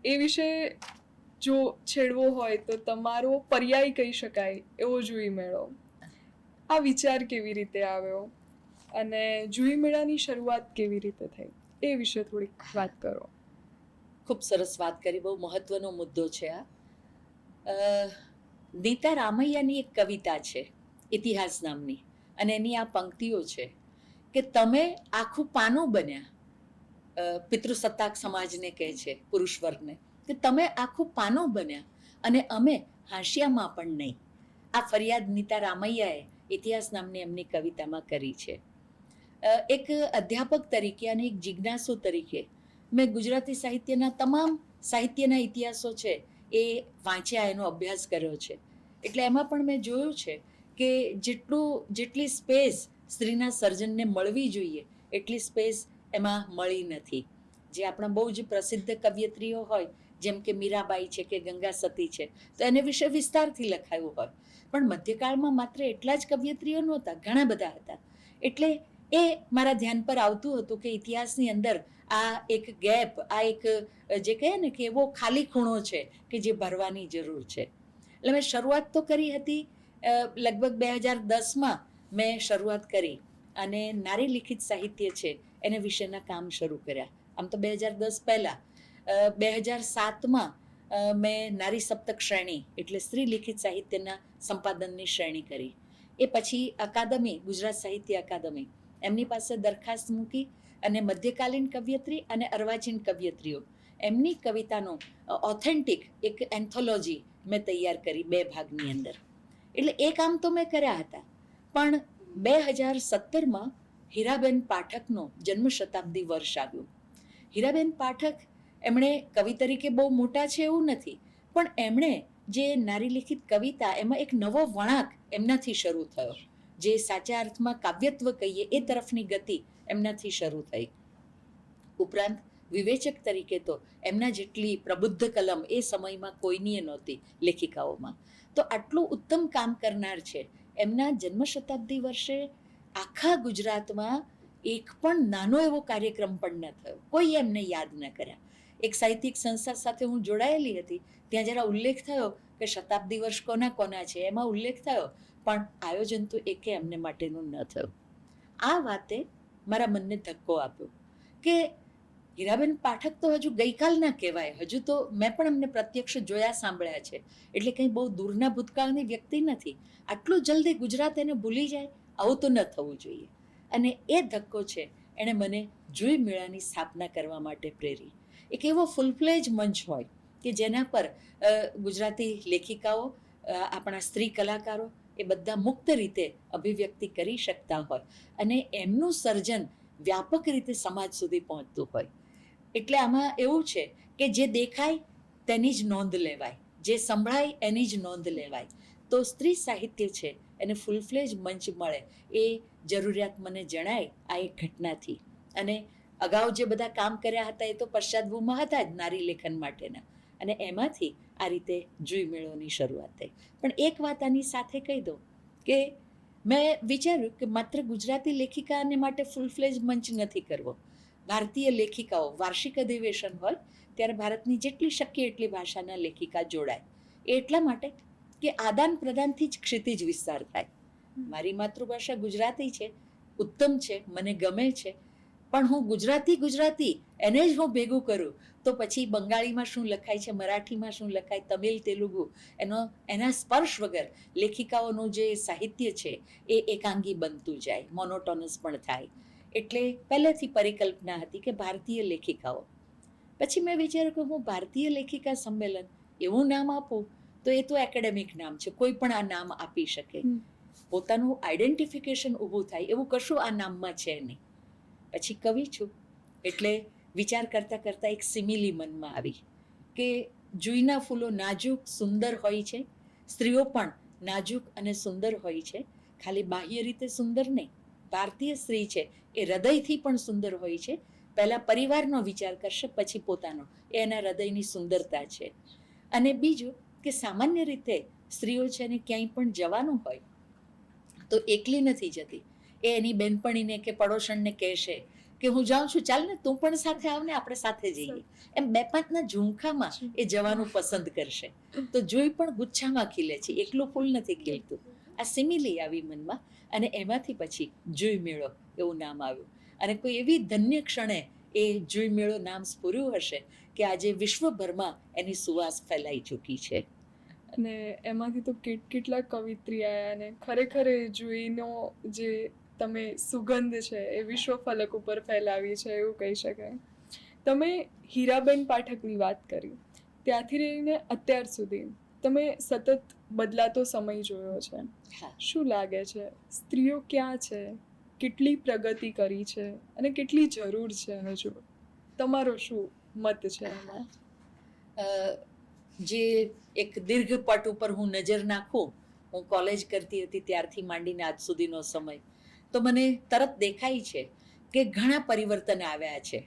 એ વિશે જો છેડવો હોય તો તમારો પર્યાય કહી શકાય એવો જુઈ મેળો. આ વિચાર કેવી રીતે આવ્યો અને જુઈ મેળાની શરૂઆત કેવી રીતે થઈ, એ વિશે થોડીક વાત કરો. ખૂબ સરસ વાત કરી, બહુ મહત્વનો મુદ્દો છે આ. નીતા રામૈયાની એક કવિતા છે ઇતિહાસ નામની, અને એની આ પંક્તિઓ છે કે તમે આખું પાનું બન્યા. પિતૃસત્તાક સમાજને કહે છે, પુરુષ વર્ગને, કે તમે આખું પાનું બન્યા અને અમે હાંસિયામાં પણ નહીં. આ ફરિયાદ નીતા રામૈયાએ ઇતિહાસ નામની એમની કવિતામાં કરી છે. એક અધ્યાપક તરીકે અને એક જિજ્ઞાસુ તરીકે મેં ગુજરાતી સાહિત્યના તમામ સાહિત્યના ઇતિહાસો છે એ વાંચ્યા, એનો અભ્યાસ કર્યો છે. એટલે એમાં પણ મેં જોયું છે કે જેટલી સ્પેસ સ્ત્રીના સર્જનને મળવી જોઈએ એટલી સ્પેસ એમાં મળી નથી. જે આપણા બહુ જ પ્રસિદ્ધ કવયત્રીઓ હોય, જેમ કે મીરાબાઈ છે કે ગંગા સતી છે, તો એને વિશે વિસ્તારથી લખાયું હોય, પણ મધ્યકાળમાં માત્ર એટલા જ કવયત્રીઓ નહોતા, ઘણા બધા હતા. એટલે એ મારા ધ્યાન પર આવતું હતું કે ઇતિહાસની અંદર આ એક ગેપ, આ એક જે કહે ને કે એવો ખાલી ખૂણો છે કે જે ભરવાની જરૂર છે. એટલે મેં શરૂઆત તો કરી હતી, લગભગ 2010માં મેં શરૂઆત કરી અને નારી લિખિત સાહિત્ય છે એને વિશેના કામ શરૂ કર્યા. આમ તો 2010 પહેલાં 2007માં મેં નારી સપ્તક શ્રેણી એટલે સ્ત્રી લિખિત સાહિત્યના સંપાદનની શ્રેણી કરી. એ પછી અકાદમી, ગુજરાત સાહિત્ય અકાદમી, એમની પાસે દરખાસ્ત મૂકી અને મધ્યકાલીન કવયત્રી અને અર્વાચીન કવયત્રીઓ એમની કવિતાનો ઓથેન્ટિક એક એન્થોલોજી મેં તૈયાર કરી 2 ભાગની અંદર. એટલે એ કામ તો મેં કર્યા હતા, પણ 2017માં હીરાબેન પાઠકનો જન્મ શતાબ્દી વર્ષ આવ્યું. હીરાબેન પાઠક એમણે કવિ તરીકે બહુ મોટા છે એવું નથી, પણ એમણે જે નારી લિખિત કવિતા, એમાં એક નવો વળાંક એમનાથી શરૂ થયો. જે સાચા અર્થમાં કાવ્યત્વ કહીએ એ તરફની ગતિ એમનાથી શરૂ થઈ. ઉપરાંત વિવેચક તરીકે તો એમના જેટલી પ્રબુદ્ધ કલમ એ સમયમાં કોઈનીએ નહોતી લેખિકાઓમાં. તો આટલું ઉત્તમ કામ કરનાર છે, એમના જન્મ શતાબ્દી વર્ષે આખા ગુજરાતમાં એક પણ નાનો એવો કાર્યક્રમ પણ ન થયો, કોઈ એમને યાદ ન કર્યા. એક સાહિત્યિક સંસ્થા સાથે હું જોડાયેલી હતી, ત્યાં જરા ઉલ્લેખ થયો કે શતાબ્દી વર્ષ કોના કોના છે, એમાં ઉલ્લેખ થયો, પણ આયોજન તો એકે એમને માટેનું ન થયું. આ વાતે મારા મનને ધક્કો આપ્યો કે હીરાબેન પાઠક તો હજુ ગઈકાલના કહેવાય, હજુ તો મેં પણ એમને પ્રત્યક્ષ જોયા સાંભળ્યા છે, એટલે કંઈ બહુ દૂરના ભૂતકાળની વ્યક્તિ નથી. આટલું જલ્દી ગુજરાત એને ભૂલી જાય, આવું તો ન થવું જોઈએ. અને એ ધક્કો છે એણે મને જુઈ મેળાની સ્થાપના કરવા માટે પ્રેરી. એક એવો ફૂલફ્લેજ મંચ હોય કે જેના પર ગુજરાતી લેખિકાઓ, આપણા સ્ત્રી કલાકારો એ બધા મુક્ત રીતે અભિવ્યક્તિ કરી શકતા હોય અને એમનું સર્જન વ્યાપક રીતે સમાજ સુધી પહોંચતું હોય. એટલે આમાં એવું છે કે જે દેખાય તેની જ નોંધ લેવાય, જે સંભળાય એની જ નોંધ લેવાય. તો સ્ત્રી સાહિત્ય છે એને ફૂલફ્લેજ મંચ મળે એ જરૂરિયાત મને જણાય આ એક ઘટનાથી. અને અગાઉ જે બધા કામ કર્યા હતા એ તો પશ્ચાદભૂમાં હતા જ નારી લેખન માટેના, અને એમાંથી આ રીતે જુઈ મેળોની શરૂઆત થઈ. પણ એક વાત આની સાથે કહી દઉં કે મેં વિચાર્યું કે માત્ર ગુજરાતી લેખિકાને માટે ફૂલફ્લેજ મંચ નથી કરવો. ભારતીય લેખિકાઓ વાર્ષિક અધિવેશન હોય ત્યારે ભારતની જેટલી શક્ય એટલી ભાષાના લેખિકા જોડાય. એ એટલા માટે કે આદાન પ્રદાનથી જ ક્ષિતિજ વિસ્તાર થાય. મારી માતૃભાષા ગુજરાતી છે, ઉત્તમ છે, મને ગમે છે, પણ હું ગુજરાતી એને જ હું ભેગું કરું તો પછી બંગાળીમાં શું લખાય છે, મરાઠીમાં શું લખાય, તમિલ, તેલુગુ, એના સ્પર્શ વગર લેખિકાઓનું જે સાહિત્ય છે એ એકાંગી બનતું જાય, મોનોટોનસ પણ થાય. એટલે પહેલેથી પરિકલ્પના હતી કે ભારતીય લેખિકાઓ. પછી મેં વિચાર્યું કે હું ભારતીય લેખિકા સંમેલન એવું નામ આપું તો એ તો એકેડેમિક નામ છે, કોઈ પણ આ નામ આપી શકે. પોતાનું આઈડેન્ટિફિકેશન ઊભું થાય એવું કશું આ નામમાં છે નહીં. પછી કવિ છું એટલે વિચાર કરતાં કરતાં એક સિમિલી મનમાં આવી કે જુઈના ફૂલો નાજુક સુંદર હોય છે, સ્ત્રીઓ પણ નાજુક અને સુંદર હોય છે, ખાલી બાહ્ય રીતે સુંદર નહીં. ભારતીય સ્ત્રી છે એ હૃદયથી પણ સુંદર હોય છે. પહેલાં પરિવારનો વિચાર કરશે, પછી પોતાનો, એ એના હૃદયની સુંદરતા છે. અને બીજું કે સામાન્ય રીતે સ્ત્રીઓ છે ને ક્યાંય પણ જવાનું હોય તો એકલી નથી જતી. એ એની બેનપણીને કે પડોશણને કહેશે કે હું જાઉં છું, ચાલ ને તું પણ સાથે આવ ને આપણે સાથે જઈએ. એમ 2-5ના ઝુમખામાં એ જવાનું પસંદ કરશે. તો જોઈ પણ ગુચ્છામાં ખીલે છે, એકલું ફૂલ નથી ખીલતું. આ સિમિલી આવી મનમાં, અને એમાંથી પછી જુઈ મેળો એવું નામ આવ્યું. અને કોઈ એવી ધન્ય ક્ષણે એ જુઈ મેળો નામ સ્ફુર્યું હશે કે આજે વિશ્વભરમાં એની સુવાસ ફેલાઈ ચૂકી છે. અને એમાંથી તો કેટલા કવિત્રી આવ્યા, અને ખરેખર એ જુઈનો જે તમે સુગંધ છે એ વિશ્વ ફલક ઉપર ફેલાવી છે એવું કહી શકાય. તમે હીરાબેન પાઠકની વાત કરી, ત્યાંથી લઈને અત્યાર સુધી તમે સતત બદલાતો સમય જોયો છે. શું લાગે છે, સ્ત્રીઓ ક્યાં છે, કેટલી પ્રગતિ કરી છે અને કેટલી જરૂર છે હજુ? તમારો શું મત છે એમાં? જે એક દીર્ઘ પટ ઉપર હું નજર નાખું, હું કોલેજ કરતી હતી ત્યારથી માંડીને આજ સુધીનો સમય, તો મને તરત દેખાય છે કે ઘણા પરિવર્તન આવ્યા છે.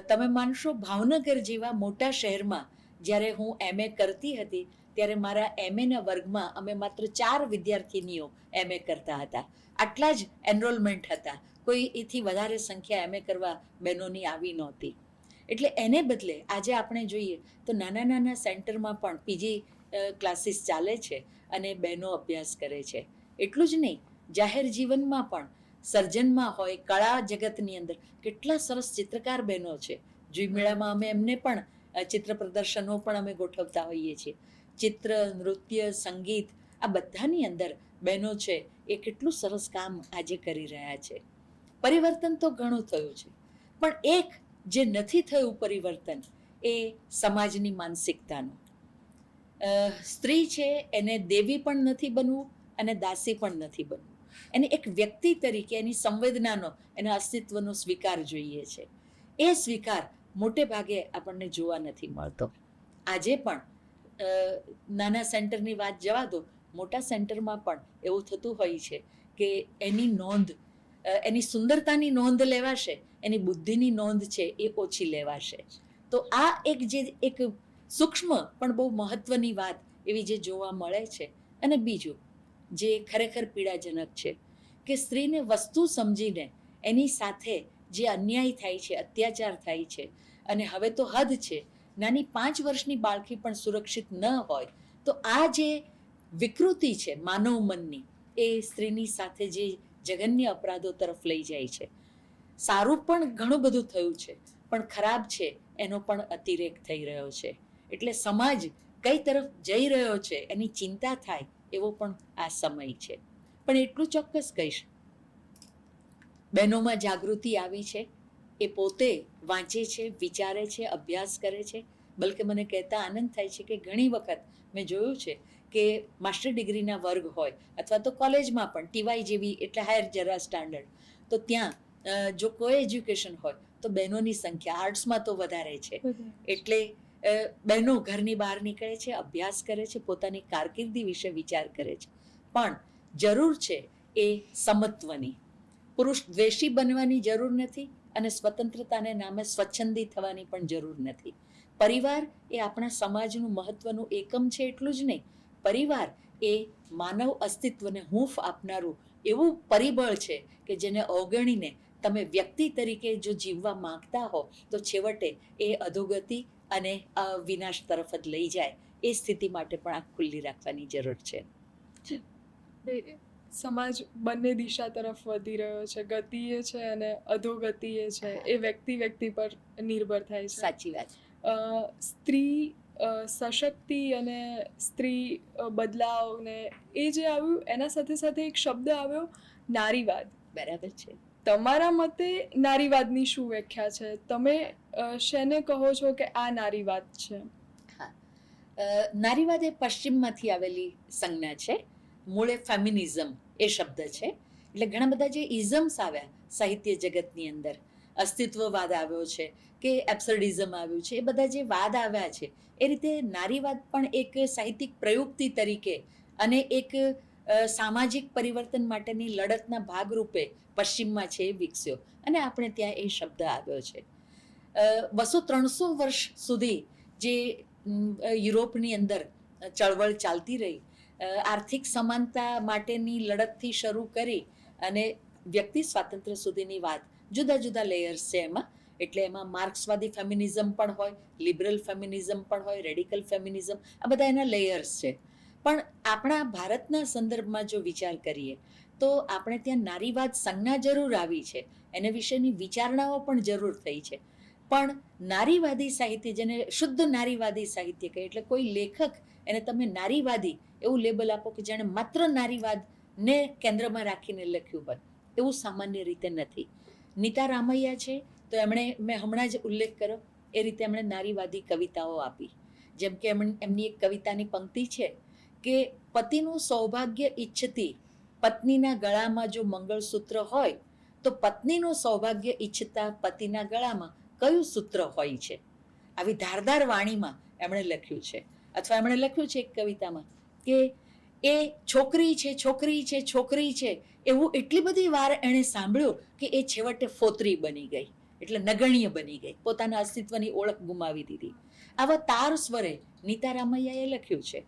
તમે માનશો, ભાવનગર જેવા મોટા શહેરમાં જ્યારે હું MA કરતી હતી ત્યારે મારા MAના વર્ગમાં અમે માત્ર 4 વિદ્યાર્થીનીઓ MA કરતા હતા. આટલા જ એનરોલમેન્ટ હતા, કોઈ એથી વધારે સંખ્યા MA કરવા બહેનોની આવી નહોતી. એટલે એને બદલે આજે આપણે જોઈએ તો નાના નાના સેન્ટરમાં પણ PG ક્લાસીસ ચાલે છે અને બહેનો અભ્યાસ કરે છે. એટલું જ નહીં, જાહેર જીવનમાં પણ, સર્જનમાં હોય, કળા જગતની અંદર કેટલા સરસ ચિત્રકાર બહેનો છે. જુઈ મેળામાં અમે એમને પણ ચિત્ર પ્રદર્શનો પણ અમે ગોઠવતા હોઈએ છીએ. ચિત્ર, નૃત્ય, સંગીત, આ બધાની અંદર બહેનો છે એ કેટલું સરસ કામ આજે કરી રહ્યા છે. પરિવર્તન તો ઘણું થયું છે, પણ એક જે નથી થયું પરિવર્તન એ સમાજની માનસિકતાનો. સ્ત્રી છે એને દેવી પણ નથી બનવું અને દાસી પણ નથી બનવું. એને એક વ્યક્તિ તરીકે એની સંવેદનાનો, એના અસ્તિત્વનો સ્વીકાર જોઈએ છે. એ સ્વીકાર મોટે ભાગે આપણને જોવા નથી મળતો. આજે પણ નાના સેન્ટરની વાત જવા દો, મોટા સેન્ટરમાં પણ એવું થતું હોય છે કે એની નોંધ, એની સુંદરતાની નોંધ લેવાશે, એની બુદ્ધિની નોંધ છે એ ઓછી લેવાશે. તો આ એક સૂક્ષ્મ પણ બહુ મહત્વની વાત એવી જે જોવા મળે છે. અને બીજું જે ખરેખર પીડાજનક છે કે સ્ત્રીને વસ્તુ સમજીને એની સાથે જે અન્યાય થાય છે, અત્યાચાર થાય છે, અને હવે તો હદ છે, નાની 5 વર્ષની બાળકી પણ સુરક્ષિત ન હોય, તો આ જે વિકૃતિ છે માનવ મનની, એ સ્ત્રીની સાથે જે જઘન્ય અપરાધો તરફ લઈ જાય છે. સારું પણ ઘણું બધું થયું છે, પણ ખરાબ છે એનો પણ અતિરેક થઈ રહ્યો છે. એટલે સમાજ કઈ તરફ જઈ રહ્યો છે એની ચિંતા થાય એવો પણ આ સમય છે. પણ એટલું ચોક્કસ કહીશ, બહેનોમાં જાગૃતિ આવી છે. એ પોતે વાંચે છે, વિચારે છે, અભ્યાસ કરે છે. બલકે મને કહેતા આનંદ થાય છે કે ઘણી વખત મેં જોયું છે કે માસ્ટર ડિગ્રીના વર્ગ હોય અથવા તો કોલેજમાં પણ ટીવાય જેવી, એટલે હાયર જરા સ્ટાન્ડર્ડ, તો ત્યાં જો કોઈ એજ્યુકેશન હોય તો બહેનોની સંખ્યા આર્ટ્સમાં તો વધારે છે. એટલે બહેનો ઘરની બહાર નીકળે છે, અભ્યાસ કરે છે, પોતાની કારકિર્દી વિશે વિચાર કરે છે. પણ જરૂર છે એ સમત્વની. પુરુષ દ્વેષી બનવાની જરૂર નથી અને સ્વતંત્રતાને નામે સ્વચ્છંદી થવાની પણ જરૂર નથી. પરિવાર એ આપણા સમાજનું મહત્વનું એકમ છે એટલું જ નહીં, પરિવાર એ માનવ અસ્તિત્વને હૂંફ આપનારું એવું પરિબળ છે કે જેને અવગણીને તમે વ્યક્તિ તરીકે જો જીવવા માંગતા હો તો છેવટે એ અધોગતિ અને વિનાશ તરફ જ લઈ જાય. એ સ્થિતિ માટે પણ આંખ ખુલ્લી રાખવાની જરૂર છે. સમાજ બંને દિશા તરફ વધી રહ્યો છે, ગતિએ છે અને અધોગતિએ છે. એ વ્યક્તિ પર નિર્ભર થાય છે. સાચી વાત. સ્ત્રી સશક્તિ અને સ્ત્રી બદલાવ ને એ જે આવ્યું, એના સાથે સાથે એક શબ્દ આવ્યો, નારીવાદ. બરાબર છે. તમારા મતે નારીવાદની શું વ્યાખ્યા છે? તમે શેને કહો છો કે આ નારીવાદ છે? નારીવાદ એ પશ્ચિમમાંથી આવેલી સંજ્ઞા છે. મૂળે ફેમિનિઝમ એ શબ્દ છે. એટલે ઘણા બધા જે ઇઝમ્સ આવ્યા સાહિત્ય જગતની અંદર, અસ્તિત્વવાદ આવ્યો છે કે એબ્સર્ડિઝમ આવ્યું છે, એ બધા જે વાદ આવ્યા છે, એ રીતે નારીવાદ પણ એક સાહિત્યિક પ્રયુક્તિ તરીકે અને એક સામાજિક પરિવર્તન માટેની લડતના ભાગરૂપે પશ્ચિમમાં છે એ વિકસ્યો અને આપણે ત્યાં એ શબ્દ આવ્યો છે. 200-300 વર્ષ સુધી જે યુરોપની અંદર ચળવળ ચાલતી રહી, આર્થિક સમાનતા માટેની લડતથી શરૂ કરી અને વ્યક્તિ સ્વાતંત્ર્ય સુધીની વાત, જુદા જુદા લેયર્સ છે એમાં. એટલે એમાં માર્ક્સવાદી ફેમિનિઝમ પણ હોય, લિબરલ ફેમિનિઝમ પણ હોય, રેડિકલ ફેમિનિઝમ, આ બધા એના લેયર્સ છે. પણ આપણા ભારતના સંદર્ભમાં જો વિચાર કરીએ તો આપણે ત્યાં નારીવાદ સંજ્ઞા જરૂર આવી છે, એને વિશેની વિચારણાઓ પણ જરૂર થઈ છે. પણ નારીવાદી સાહિત્ય, જેને શુદ્ધ નારીવાદી સાહિત્ય કહે, એટલે કોઈ લેખક એને તમે નારીવાદી એવું લેબલ આપો કે જેણે માત્ર નારીવાદને કેન્દ્રમાં રાખીને લખ્યું હોય, એવું સામાન્ય રીતે નથી. નીતા રામૈયા છે તો મેં હમણાં જ ઉલ્લેખ કર્યો એ રીતે એમણે નારીવાદી કવિતાઓ આપી. જેમ કે એમની એક કવિતાની પંક્તિ છે કે પતિનું સૌભાગ્ય ઈચ્છતી પત્નીના ગળામાં જો મંગળસૂત્ર હોય તો પત્નીનું સૌભાગ્ય ઈચ્છતા પતિના ગળામાં કયું સૂત્ર હોય છે. આવી ધારદાર વાણીમાં એમણે લખ્યું છે. અથવા એમણે લખ્યું છે એક કવિતામાં કે એ છોકરી છે, છોકરી છે, છોકરી છે એવું એટલી બધી વાર એણે સાંભળ્યું કે એ છેવટે ફોતરી બની ગઈ, એટલે નગણ્ય બની ગઈ, પોતાના અસ્તિત્વની ઓળખ ગુમાવી દીધી. આવા તાર સ્વરે નીતા રામૈયાએ લખ્યું છે.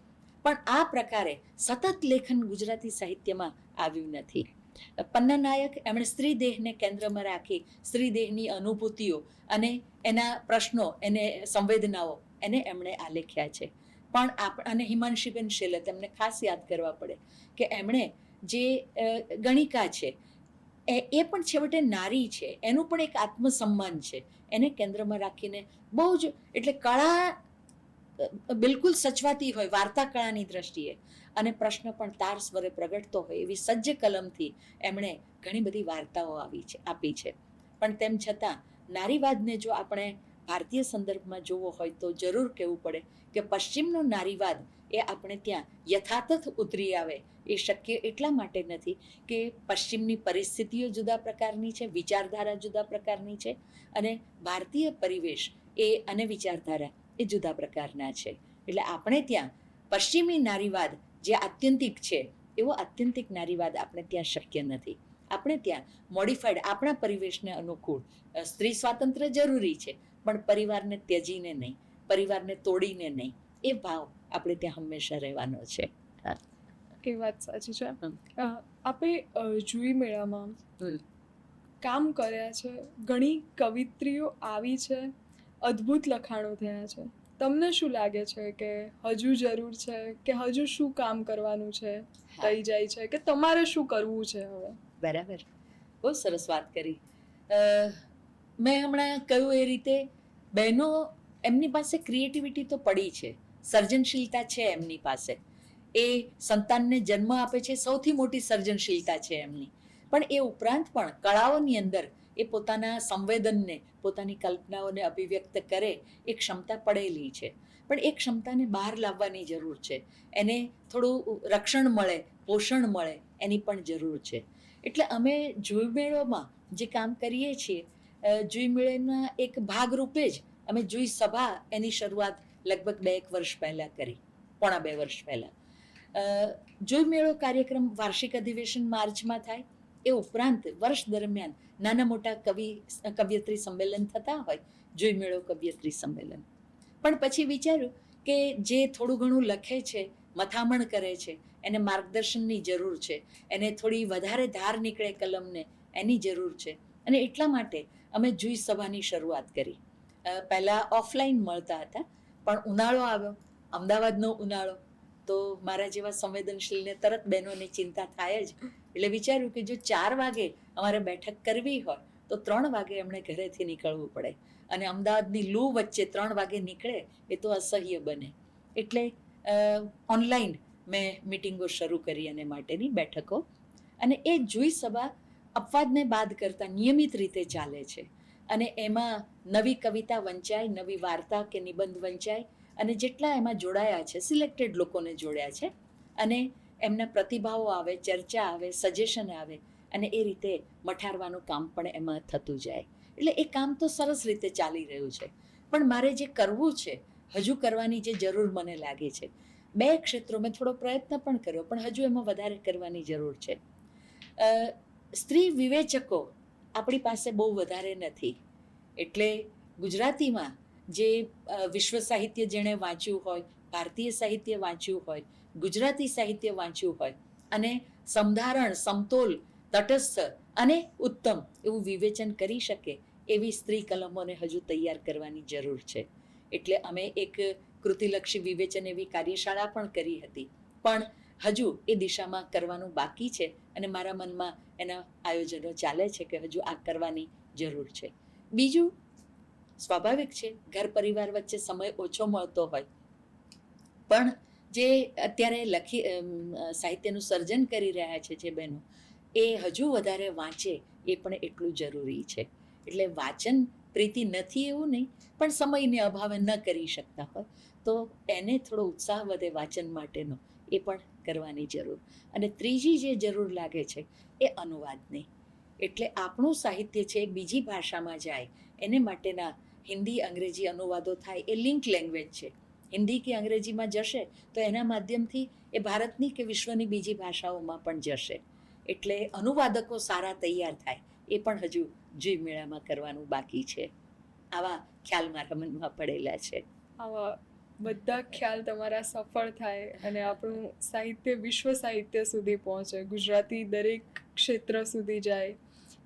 પણ આ પ્રકારે સતત લેખન ગુજરાતી સાહિત્યમાં આવ્યું નથી. પન્ના નાયક, એમણે સ્ત્રી દેહને કેન્દ્રમાં રાખી સ્ત્રી દેહની અનુભૂતિઓ અને એના પ્રશ્નો, એને સંવેદનાઓ, એને એમણે આલેખ્યા છે. પણ અને હિમાંશીબેન શેલત, એમને ખાસ યાદ કરવા પડે કે એમણે જે ગણિકા છે એ પણ છેવટે નારી છે, એનું પણ એક આત્મસન્માન છે. એને કેન્દ્રમાં રાખીને બહુ જ, એટલે કળા બિલકુલ સચવાતી હોય વાર્તા કળાની દ્રષ્ટિએ, અને પ્રશ્ન પણ તાર સ્વરે પ્રગટતો હોય એવી સજ્જ કલમથી એમણે ઘણી બધી વાર્તાઓ આપી છે. પણ તેમ છતાં નારીવાદને જો આપણે ભારતીય સંદર્ભમાં જોવો હોય તો જરૂર કહેવું પડે કે પશ્ચિમનો નારીવાદ એ આપણે ત્યાં યથાતથ ઉતરી આવે એ શક્ય એટલા માટે નથી કે પશ્ચિમની પરિસ્થિતિઓ જુદા પ્રકારની છે, વિચારધારા જુદા પ્રકારની છે, અને ભારતીય પરિવેશ અને વિચારધારા એ જુદા પ્રકારના છે. એટલે આપણે ત્યાં પશ્ચિમી નારીવાદ જે આત્યંતિક છે એવો આત્યંતિક નારીવાદ આપણે ત્યાં શક્ય નથી. આપણે ત્યાં મોડિફાઈડ આપણા પરિવેશને અનુકૂળ સ્ત્રી સ્વાતંત્ર્ય જરૂરી છે, પણ પરિવારને ત્યજીને નહીં, પરિવારને તોડીને નહીં, એ ભાવ આપણે ત્યાં હંમેશા રહેવાનો છે. એ વાત સાચી છે. આપણે જુઈ મેળામાં કામ કર્યા છે, ઘણી કવિત્રીઓ આવી છે, અદ્ભુત લખાણો થયા છે. તમને શું લાગે છે કે હજુ જરૂર છે કે હજુ શું કામ કરવાનું છે, થઈ જાય છે, કે તમારે શું કરવું છે હવે? બરાબર, બહુ સરસ વાત કરી. મેં હમણાં કહ્યું એ રીતે બહેનો એમની પાસે ક્રિએટિવિટી તો પડી છે, સર્જનશીલતા છે એમની પાસે. એ સંતાનને જન્મ આપે છે, સૌથી મોટી સર્જનશીલતા છે એમની. પણ એ ઉપરાંત પણ કળાઓની અંદર એ પોતાના સંવેદનને, પોતાની કલ્પનાઓને અભિવ્યક્ત કરે એ ક્ષમતા પડેલી છે. પણ એ ક્ષમતાને બહાર લાવવાની જરૂર છે, એને થોડું રક્ષણ મળે, પોષણ મળે, એની પણ જરૂર છે. એટલે અમે જુઈમેળોમાં જે કામ કરીએ છીએ, જુઈમેળોના એક ભાગરૂપે જ અમે જુઈ સભા એની શરૂઆત લગભગ 2 વર્ષ પહેલાં કરી, પોણા 2 વર્ષ પહેલાં. જુઈમેળો કાર્યક્રમ વાર્ષિક અધિવેશન માર્ચમાં થાય, એ ઉપરાંત વર્ષ દરમિયાન નાના મોટા કવિયત્રી સંમેલન થતા હોય, જુઈમેળો કવિયત્રી સંમેલન. પણ પછી વિચાર્યું કે જે થોડું ઘણું લખે છે, મથામણ કરે છે, એને માર્ગદર્શનની જરૂર છે, એને થોડી વધારે ધાર નીકળે કલમને એની જરૂર છે. અને એટલા માટે અમે જુઈ સભાની શરૂઆત કરી. પહેલાં ઓફલાઈન મળતા હતા, પણ ઉનાળો આવ્યો, અમદાવાદનો ઉનાળો, તો મારા જેવા સંવેદનશીલને તરત બહેનોની ચિંતા થાય જ. એટલે વિચાર્યું કે જો 4 વાગે અમારે બેઠક કરવી હોય તો 3 વાગે એમણે ઘરેથી નીકળવું પડે, અને અમદાવાદની લૂ વચ્ચે 3 વાગે નીકળે એ તો અસહ્ય બને. એટલે ઓનલાઈન મેં મિટિંગો શરૂ કરી અને માટેની બેઠકો. અને એ જુઈ સભા અપવાદને બાદ કરતાં નિયમિત રીતે ચાલે છે. અને એમાં નવી કવિતા વંચાય, નવી વાર્તા કે નિબંધ વંચાય, અને જેટલા એમાં જોડાયા છે, સિલેક્ટેડ લોકોને જોડ્યા છે, અને એમના પ્રતિભાવો આવે, ચર્ચા આવે, સજેશન આવે, અને એ રીતે મઠારવાનું કામ પણ એમાં થતું જાય. એટલે એ કામ તો સરસ રીતે ચાલી રહ્યું છે. પણ મારે જે કરવું છે, હજુ કરવાની જે જરૂર મને લાગે છે, 2 ક્ષેત્રો મેં થોડો પ્રયત્ન પણ કર્યો, પણ હજુ એમાં વધારે કરવાની જરૂર છે. સ્ત્રી વિવેચકો આપણી પાસે બહુ વધારે નથી. એટલે ગુજરાતીમાં જે વિશ્વ સાહિત્ય જેણે વાંચ્યું હોય, ભારતીય સાહિત્ય વાંચ્યું હોય, ગુજરાતી સાહિત્ય વાંચ્યું હોય, અને સમધારણ, સમતોલ, તટસ્થ અને ઉત્તમ એવું વિવેચન કરી શકે એવી સ્ત્રી કલમોને હજુ તૈયાર કરવાની જરૂર છે. એટલે અમે એક કૃતિલક્ષી વિવેચન એવી કાર્યશાળા પણ કરી હતી, પણ હજુ એ દિશામાં કરવાનું બાકી છે, અને મારા મનમાં એના આયોજનો ચાલે છે કે હજુ આ કરવાની જરૂર છે. બીજું, સ્વાભાવિક છે, ઘર પરિવાર વચ્ચે સમય ઓછો મળતો હોય, પણ જે અત્યારે સાહિત્યનું સર્જન કરી રહ્યા છે જે બહેનો, એ હજુ વધારે વાંચે એ પણ એટલું જરૂરી છે. એટલે વાંચન પ્રીતિ નથી એવું નહીં, પણ સમયને અભાવે ન કરી શકતા હોય તો એને થોડો ઉત્સાહ વધે વાંચન માટેનો, એ પણ કરવાની જરૂર. અને ત્રીજી જે જરૂર લાગે છે એ અનુવાદની. એટલે આપણું સાહિત્ય છે બીજી ભાષામાં જાય, એને માટેના હિન્દી અંગ્રેજી અનુવાદો થાય. એ લિંક લેંગ્વેજ છે. હિન્દી કે અંગ્રેજીમાં જશે તો એના માધ્યમથી એ ભારતની કે વિશ્વની બીજી ભાષાઓમાં પણ જશે. એટલે અનુવાદકો સારા તૈયાર થાય એ પણ હજુ જુઈ મેળામાં કરવાનું બાકી છે. આવા ખ્યાલ મારા મનમાં પડેલા છે. આવા બધા ખ્યાલ તમારા સફળ થાય અને આપણું સાહિત્ય વિશ્વ સાહિત્ય સુધી પહોંચે, ગુજરાતી દરેક ક્ષેત્ર સુધી જાય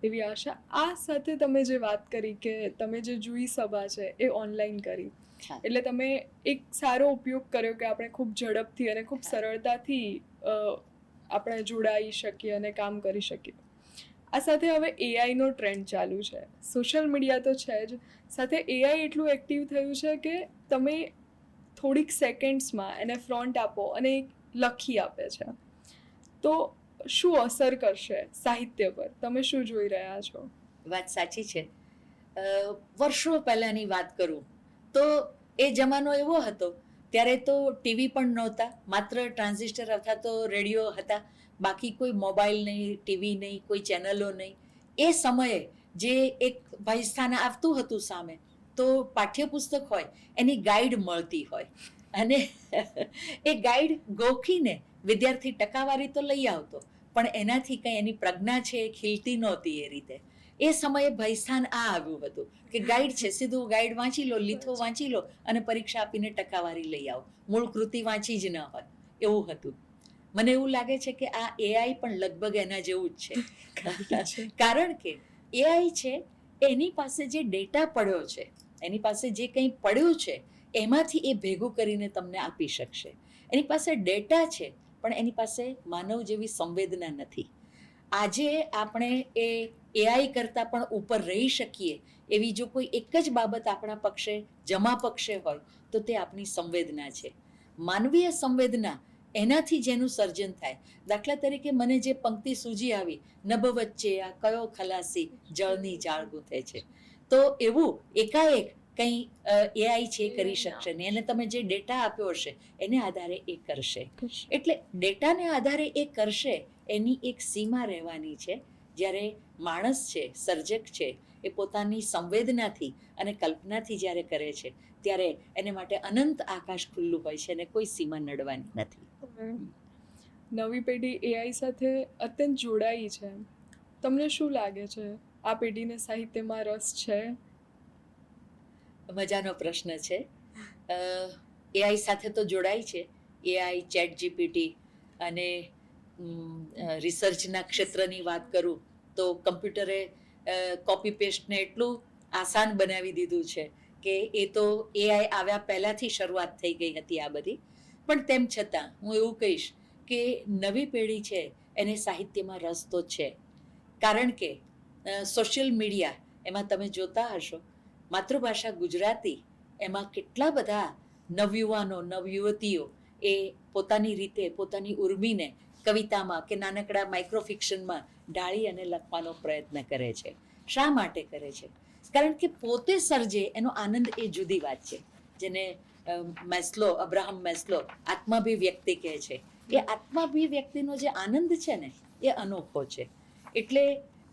એવી આશા. આ સાથે તમે જે વાત કરી કે તમે જે જુઈ સભા છે એ ઓનલાઈન કરી, એટલે તમે એક સારો ઉપયોગ કર્યો કે આપણે ખૂબ ઝડપથી અને ખૂબ સરળતાથી આપણે જોડાઈ શકીએ અને કામ કરી શકીએ. આ સાથે હવે એઆઈનો ટ્રેન્ડ ચાલુ છે, સોશિયલ મીડિયા તો છે જ, સાથે એઆઈ એટલું એક્ટિવ થયું છે કે તમે થોડીક સેકન્ડ્સમાં એને ફ્રોન્ટ આપો અને લખી આપે છે. તો શું અસર કરશે સાહિત્ય પર? તમે શું જોઈ રહ્યા છો? વાત સાચી છે. વર્ષો પહેલાંની વાત કરું તો એ જમાનો એવો હતો, ત્યારે તો ટીવી પણ નહોતા, માત્ર ટ્રાન્ઝિસ્ટર અથવા તો રેડિયો હતા, બાકી કોઈ મોબાઈલ નહીં, ટીવી નહીં, કોઈ ચેનલો નહીં. એ સમયે જે એક ભાઈસ્થાન આવતું હતું સામે, તો પાઠ્યપુસ્તક હોય એની ગાઈડ મળતી હોય, અને એ ગાઈડ ગોખીને વિદ્યાર્થી ટકાવારી તો લઈ આવતો, પણ એનાથી કંઈ એની પ્રજ્ઞા છે એ ખીલતી નહોતી એ રીતે. એ સમયે ભયસ્થાન આ આવ્યું હતું કે ગાઈડ છે, સીધું ગાઈડ વાંચી લો, લીથો વાંચી લો અને પરીક્ષા આપીને ટકાવારી લઈ આવો, મૂળ કૃતિ વાંચી જ ન હોય એવું હતું. મને એવું લાગે છે કે આ એઆઈ પણ લગભગ એના જેવું જ છે. કારણ કે એઆઈ છે એની પાસે જે ડેટા પડ્યો છે, એની પાસે જે કંઈ પડ્યું છે એમાંથી એ ભેગું કરીને તમને આપી શકશે. એની પાસે ડેટા છે પણ એની પાસે માનવ જેવી સંવેદના નથી. આજે આપણે એ એઆઈ કરતાં પણ ઉપર રહી શકીએ એવી જો કોઈ એક જ બાબત આપણા પક્ષે જમા પક્ષે હોય તો તે આપણી સંવેદના છે. માનવીય સંવેદના, એનાથી જેનું સર્જન થાય. દાખલા તરીકે મને જે પંક્તિ સૂજી આવી, નભ વચ્ચે આ કયો ખલાસી જળની જાળ ગૂંથે છે, તો એવું એકાએક કંઈ એઆઈ છે કરી શકશે ને. એને તમે જે ડેટા આપ્યો હશે એને આધારે એ કરશે. એટલે ડેટાને આધારે એ કરશે, એની એક સીમા રહેવાની છે. જ્યારે માણસ છે, સર્જક છે, એ પોતાની સંવેદનાથી અને કલ્પનાથી જ્યારે કરે છે ત્યારે એને માટે અનંત આકાશ ખુલ્લું હોય છે અને કોઈ સીમા નડવાની નથી. નવી પેઢી એઆઈ સાથે અત્યંત જોડાઈ છે. તમને શું લાગે છે, આ પેઢીને સાહિત્યમાં રસ છે? મજાનો પ્રશ્ન છે. એઆઈ સાથે તો જોડાય છે. એઆઈ, ચેટ જીપીટી અને રિસર્ચના ક્ષેત્રની વાત કરું તો કમ્પ્યુટરે કોપી પેસ્ટને એટલું આસાન બનાવી દીધું છે કે એ તો એઆઈ આવ્યા પહેલાંથી શરૂઆત થઈ ગઈ હતી આ બધી. પણ તેમ છતાં હું એવું કહીશ કે નવી પેઢી છે એને સાહિત્યમાં રસ તો છે. કારણ કે સોશિયલ મીડિયા એમાં તમે જોતા હશો, માતૃભાષા ગુજરાતી એમાં કેટલા બધા નવયુવાનો, નવયુવતીઓ એ પોતાની રીતે પોતાની ઉર્મિને કવિતામાં કે નાનકડા માઇક્રોફિક્શનમાં ઢાળી અને લખવાનો પ્રયત્ન કરે છે. શા માટે કરે છે? કારણ કે પોતે સર્જે એનો આનંદ એ જુદી વાત છે. જેને અબ્રાહમ મેસ્લો આત્માભિવ્યક્તિ કહે છે. એ આત્માભિવ્યક્તિનો જે આનંદ છે ને એ અનોખો છે. એટલે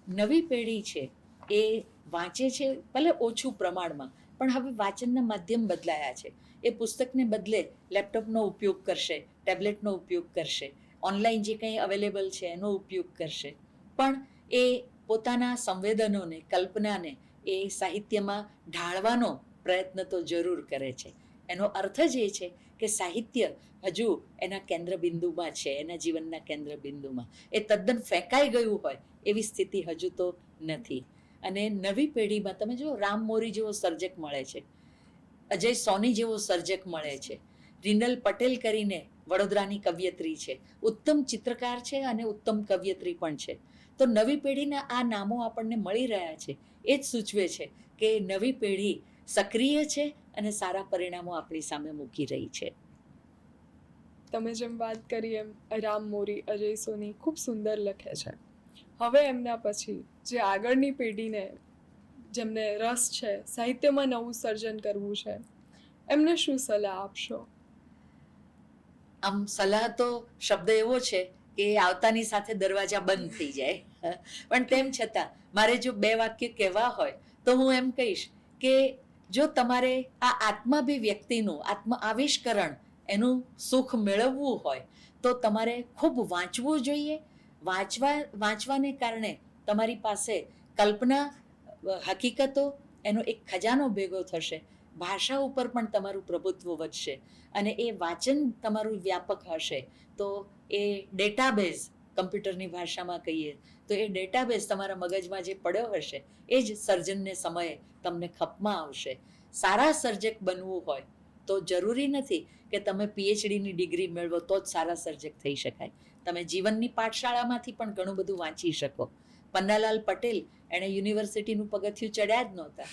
નવી પેઢી છે એ વાંચે છે, ભલે ઓછું પ્રમાણમાં, પણ હવે વાંચનના માધ્યમ બદલાયા છે. એ પુસ્તકને બદલે લેપટોપનો ઉપયોગ કરશે, ટેબ્લેટનો ઉપયોગ કરશે, ઓનલાઈન જે કંઈ અવેલેબલ છે એનો ઉપયોગ કરશે. પણ એ પોતાના સંવેદનોને, કલ્પનાને એ સાહિત્યમાં ઢાળવાનો પ્રયત્ન તો જરૂર કરે છે. એનો અર્થ જ એ છે કે સાહિત્ય હજુ એના કેન્દ્રબિંદુમાં છે, એના જીવનના કેન્દ્રબિંદુમાં. એ તદ્દન ફેંકાઈ ગયું હોય એવી સ્થિતિ હજુ તો નથી. અને નવી પેઢીમાં તમે જુઓ, રામ મોરી જેવો સર્જક મળે છે, અજય સોની જેવો સર્જક મળે છે, રિનલ પટેલ કરીને વડોદરાની કવિયત્રી છે, ઉત્તમ ચિત્રકાર છે અને ઉત્તમ કવિયત્રી પણ છે. તો નવી પેઢીના આ નામો આપણને મળી રહ્યા છે. એ જ સૂચવે છે કે નવી પેઢી સક્રિય છે અને સારા પરિણામો આપણી સામે મૂકી રહી છે. તમે જેમ વાત કરી એમ રામ મોરી, અજય સોની ખૂબ સુંદર લખે છે. હવે એમના પછી જે આગળની પેઢીને, જેમને રસ છે સાહિત્યમાં નવું સર્જન કરવું છે, એમને શું સલાહ આપશો? આમ સલાહ તો શબ્દ એવો છે કે આવતાની સાથે દરવાજા બંધ થઈ જાય. પણ તેમ છતાં મારે જો બે વાક્ય કહેવા હોય તો હું એમ કહીશ કે જો તમારે આ આત્માભિવ્યક્તિનું, આત્મ આવિષ્કરણ, એનું સુખ મેળવવું હોય તો તમારે ખૂબ વાંચવું જોઈએ. વાંચવાને કારણે તમારી પાસે કલ્પના, હકીકતો, એનો એક ખજાનો ભેગો થશે. ભાષા ઉપર પણ તમારું પ્રભુત્વ વધશે અને એ વાંચન તમારું વ્યાપક હશે તો એ ડેટાબેઝ, કમ્પ્યુટરની ભાષામાં કહીએ તો એ ડેટાબેઝ તમારા મગજમાં જે પડ્યો હશે એ જ સર્જનને સમયે તમને ખપમાં આવશે. સારા સર્જક બનવું હોય તો જરૂરી નથી કે તમે પીએચડીની ડિગ્રી મેળવો તો જ સારા સર્જક થઈ શકાય. તમે જીવનની પાઠશાળામાંથી પણ ઘણું બધું વાંચી શકો. પન્નાલાલ પટેલ, એણે યુનિવર્સિટીનું પગથિયું ચડ્યા જ નહોતા.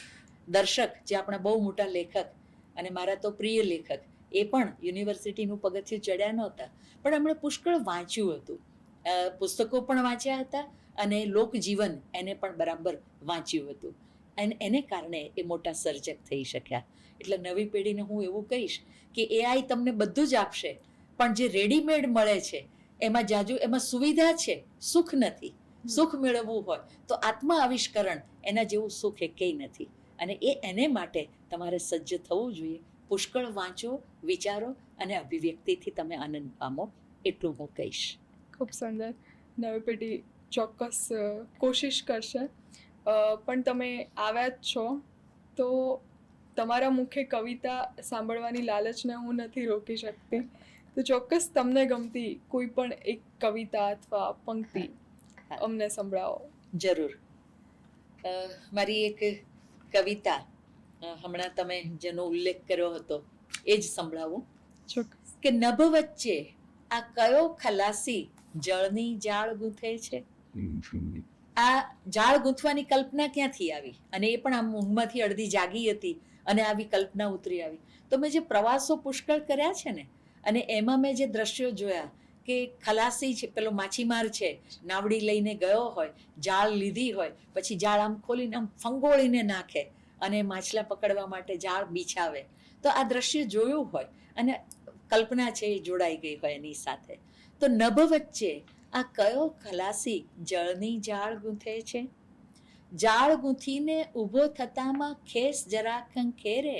દર્શક, જે આપણા બહુ મોટા લેખક અને મારા તો પ્રિય લેખક, એ પણ યુનિવર્સિટીનું પગથિયું ચડ્યા નહોતા, પણ એમણે પુષ્કળ વાંચ્યું હતું. પુસ્તકો પણ વાંચ્યા હતા અને લોકજીવન એને પણ બરાબર વાંચ્યું હતું. અને એને કારણે એ મોટા સર્જક થઈ શક્યા. એટલે નવી પેઢીને હું એવું કહીશ કે એઆઈ તમને બધું જ આપશે, પણ જે રેડીમેડ મળે છે એમાં સુવિધા છે, સુખ નથી. સુખ મેળવવું હોય તો આત્મા આવિષ્કરણ એના જેવું સુખ એ કંઈ નથી. અને એને માટે તમારે સજ્જ થવું જોઈએ. પુષ્કળ વાંચો, વિચારો અને અભિવ્યક્તિથી તમે આનંદ પામો, એટલું હું કહીશ. ખૂબ સુંદર. નવી પેઢી ચોક્કસ કોશિશ કરશે. પણ તમે આવ્યા જ છો તો તમારા મુખે કવિતા સાંભળવાની લાલચને હું નથી રોકી શકતી. તો ચોક્કસ તમને ગમતી કોઈ પણ એક કવિતા અથવા પંક્તિ અમને સંભળાવો. જરૂર. મારી એક કવિતા હમણાં તમે જેનો ઉલ્લેખ કર્યો હતો એ જ સંભળાવું. ચોક્કસ. કે નભ વચ્ચે આ કયો ખલાસી જળની જાળ ગૂંથે છે. આ જાળ ગૂંથવાની કલ્પના ક્યાંથી આવી? અને એ પણ આમ ઊંઘમાંથી અડધી જાગી હતી અને આવી કલ્પના ઉતરી આવી. તો મેં જે પ્રવાસો પુષ્કળ કર્યા છે ને, અને એમાં મેં જે દ્રશ્યો જોયા કે ખલાસી છે, પેલો માછીમાર છે, નાવડી લઈને ગયો હોય, જાળ લીધી હોય, પછી જાળ આમ ખોલીને આમ ફંગોળીને નાખે અને માછલા પકડવા માટે જાળ બિછાવે. તો આ દ્રશ્ય જોયું હોય અને કલ્પના છે એ જોડાઈ ગઈ હોય એની સાથે. તો નભ વચ્ચે આ કયો ખલાસી જળની જાળ ગૂંથે છે. જાળ ગૂંથીને ઊભો થતામાં ખેસ જરા ખંખેરે,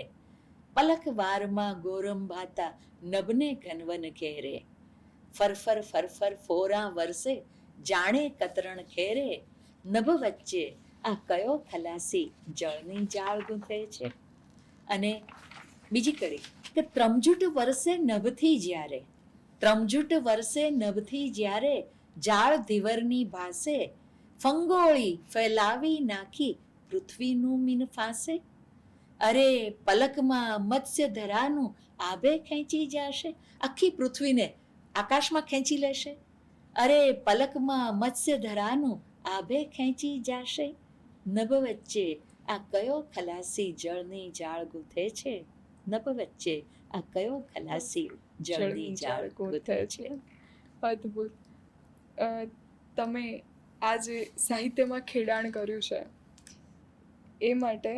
પલક વારમાં ગોરંભાતા નભને ઘનવન ઘેરે. ફરફર ફરફર ફોરા વરસે જાણે કતરણ ખેરે, નભ વચ્ચે આ કયો ખલાસી જળની જાળ ગૂંથે છે. અને બીજી કડી કે ત્રમજૂટ વરસે નભથી જ્યારે, ત્રમજૂટ વરસે નભથી જ્યારે જાળ ધીવરની ભાસે, ફંગોળી ફેલાવી નાખી પૃથ્વીનું મીન ફાંસે. અરે પલકમાં મત્સ્ય ધરાનું આભે ખેંચી જશે, આખી પૃથ્વીને આકાશમાં ખેંચી લેશે. અરે પલકમાં મત્સ્ય ધરાનું આભે ખેંચી જશે, નભ વચ્ચે આ કયો ખલાસી જળની જાળ ગૂંથે છે. નભ વચ્ચે આ કયો ખલાસી જળની જાળ ગૂંથે છે. અદ્ભુત. તમે આ જે સાહિત્યમાં ખેડાણ કર્યું છે એ માટે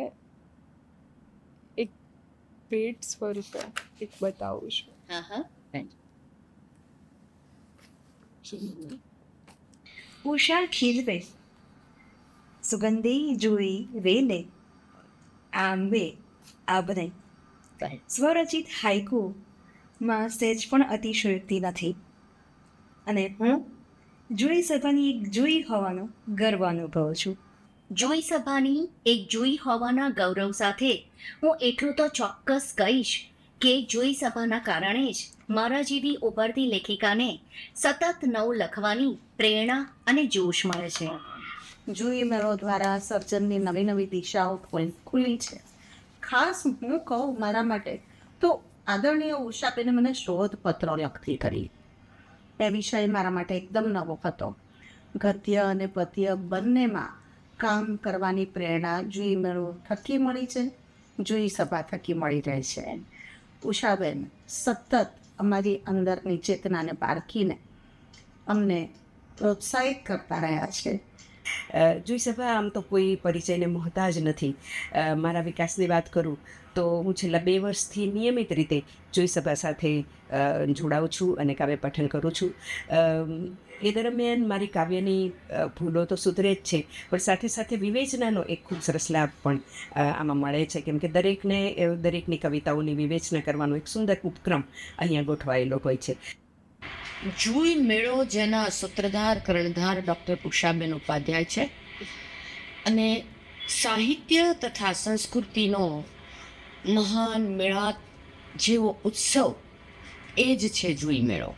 એક ભેટ સ્વરૂપે એક બતાવું છું. હા હા. ઉષા ખીલવે સુગંધી જુઈ વેલે આંબે આબને. સ્વરચિત હાઇકુમાં સહેજ પણ અતિશયોક્તિ નથી અને હું જુઈ સભાની એક જુઈ હોવાનો ગર્વ અનુભવું છું. જોઈ સભાની એક જોઈ હોવાના ગૌરવ સાથે હું એટલું તો ચોક્કસ કહીશ કે જોઈ સભાના કારણે જ મારા જેવી ઉભરતી લેખિકાને સતત નવું લખવાની પ્રેરણા અને જોશ મળે છે. જુઈ મેળો દ્વારા સર્જનની નવી નવી દિશાઓ ખુલી છે. ખાસ હું કહું મારા માટે તો આદરણીય ઉષાબેને મને શોધપત્રો લખતી કરી. એ વિષય મારા માટે એકદમ નવો હતો. ગદ્ય અને પદ્ય બંનેમાં કામ કરવાની પ્રેરણા જુઈ મેળો થકી મળી છે, જુઈ સભા થકી મળી રહે છે. ઉષાબેન સતત અમારી અંદરની ચેતનાને પારખીને અમને પ્રોત્સાહિત કરતા રહ્યા છે. જોઈ સભા આમ તો કોઈ પરિચયને મોહતાજ નથી. મારા વિકાસની વાત કરું તો હું છેલ્લા 2 વર્ષથી નિયમિત રીતે જોઈ સભા સાથે જોડાઉં છું અને કાવ્ય પઠન કરું છું. એ દરમિયાન મારી કાવ્યની ભૂલો તો સુધરે જ છે, પણ સાથે સાથે વિવેચનાનો એક ખૂબ સરસ લાભ પણ આમાં મળે છે, કેમ કે દરેકની કવિતાઓની વિવેચના કરવાનો એક સુંદર ઉપક્રમ અહીંયા ગોઠવાયેલો હોય છે. જુઈ મેળો જેના સૂત્રધાર કર્ણધાર ડૉક્ટર ઉષાબેન ઉપાધ્યાય છે અને સાહિત્ય તથા સંસ્કૃતિનો મહાન મેળાપ જેવો ઉત્સવ એ જ છે જુઈ મેળો.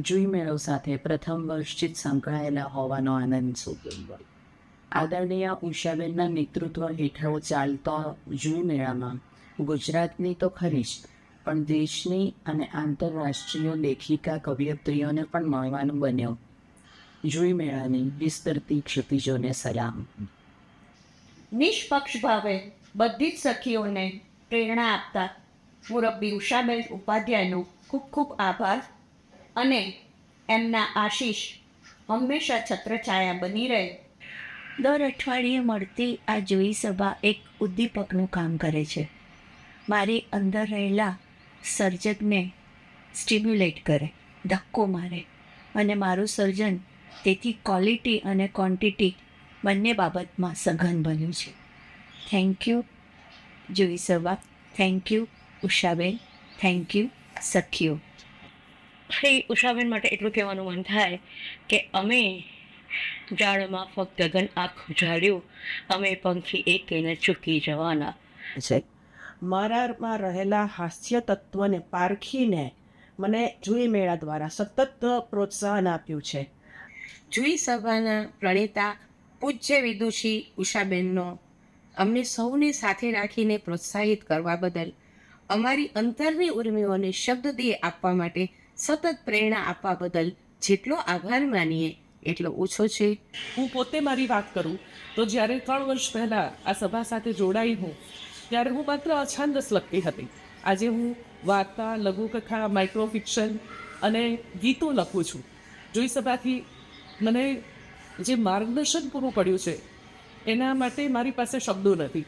જુઈ મેળો સાથે પ્રથમ વર્ષથી સંકળાયેલા હોવાનો આનંદ છે. આદરણીય ઉષાબેનના નેતૃત્વ હેઠળ ચાલતો જુઈ મેળામાં ગુજરાતની તો ખરી જ, પણ દેશની અને આંતરરાષ્ટ્રીય લેખિકા કવયત્રીઓને પણ મળવાનું બન્યું. જુઈ મેળાની વિસ્તરતી ક્ષિતિજોને સલામ. નિષ્પક્ષ ભાવે બધી જ સખીઓને પ્રેરણા આપતા મુરબ્બી ઉષાબેન ઉપાધ્યાયનો ખૂબ ખૂબ આભાર અને એમના આશીષ હંમેશા છત્રછાયા બની રહે. દર અઠવાડિયે મળતી આ જોઈ સભા એક ઉદ્દીપકનું કામ કરે છે. મારી અંદર રહેલા સર્જકને સ્ટિમ્યુલેટ કરે, ધક્કો મારે, અને મારું સર્જન તેથી ક્વોલિટી અને ક્વોન્ટિટી બંને બાબતમાં સઘન બન્યું છે. થેન્ક યુ જોઈ સભા, thank you Ushaben, thank you સખીઓ. શ્રી ઉષાબેન માટે એટલું કહેવાનું મન થાય કે અમે ઝાડમાં ફક્ત ગગન આંખ ઉજાડ્યું, અમે પંખી એકેને ચૂકી જવાના. છે મારામાં રહેલા હાસ્ય તત્વને પારખીને મને જુઈ મેળા દ્વારા સતત પ્રોત્સાહન આપ્યું છે. જુઈ સભાના પ્રણેતા પૂજ્ય વિદુષી ઉષાબેનનો અમને સૌને સાથે રાખીને પ્રોત્સાહિત કરવા બદલ, અમારી અંતરની ઉર્મિઓને શબ્દદેહ આપવા માટે સતત પ્રેરણા આપવા બદલ જેટલો આભાર માનીએ એટલો ઓછો છે. હું પોતે મારી વાત કરું તો જ્યારે 3 વર્ષ પહેલાં આ સભા સાથે જોડાઈ હું, ત્યારે હું માત્ર અછાંદસ લખતી હતી. આજે હું વાર્તા, લઘુકથા, માઇક્રો ફિક્શન અને ગીતો લખું છું. જોઈ સભાથી મને જે માર્ગદર્શન પૂરું પડ્યું છે એના માટે મારી પાસે શબ્દો નથી.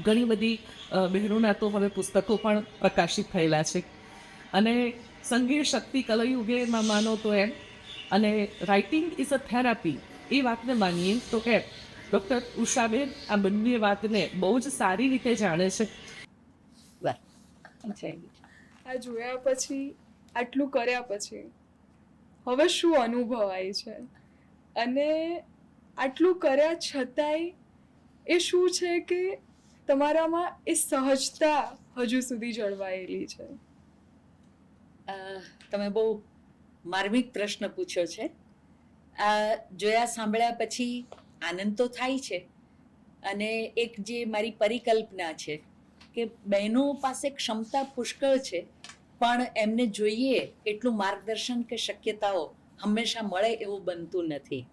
ઘણી બધી બહેનોના તો હવે પુસ્તકો પણ પ્રકાશિત થયેલા છે, અને સંગીત શક્તિ કલયુગેમાં માનો તો એમ, અને રાઇટિંગ ઇઝ અ થેરાપી એ વાતને માનીએ તો એમ. ડૉક્ટર ઉષાબેન આ બંને વાતને બહુ જ સારી રીતે જાણે છે. આ જોયા પછી, આટલું કર્યા પછી હવે શું અનુભવાય છે, અને આટલું કર્યા છતાંય એ શું છે કે તમારામાં એ સહજતા હજુ સુધી જળવાયેલી છે? તમે બહુ માર્મિક પ્રશ્ન પૂછ્યો છે. આ જોયા સાંભળ્યા પછી આનંદ તો થાય છે, અને એક જે મારી પરિકલ્પના છે કે બહેનો પાસે ક્ષમતા પુષ્કળ છે, પણ એમને જોઈએ એટલું માર્ગદર્શન કે શક્યતાઓ હંમેશા મળે એવું બનતું નથી.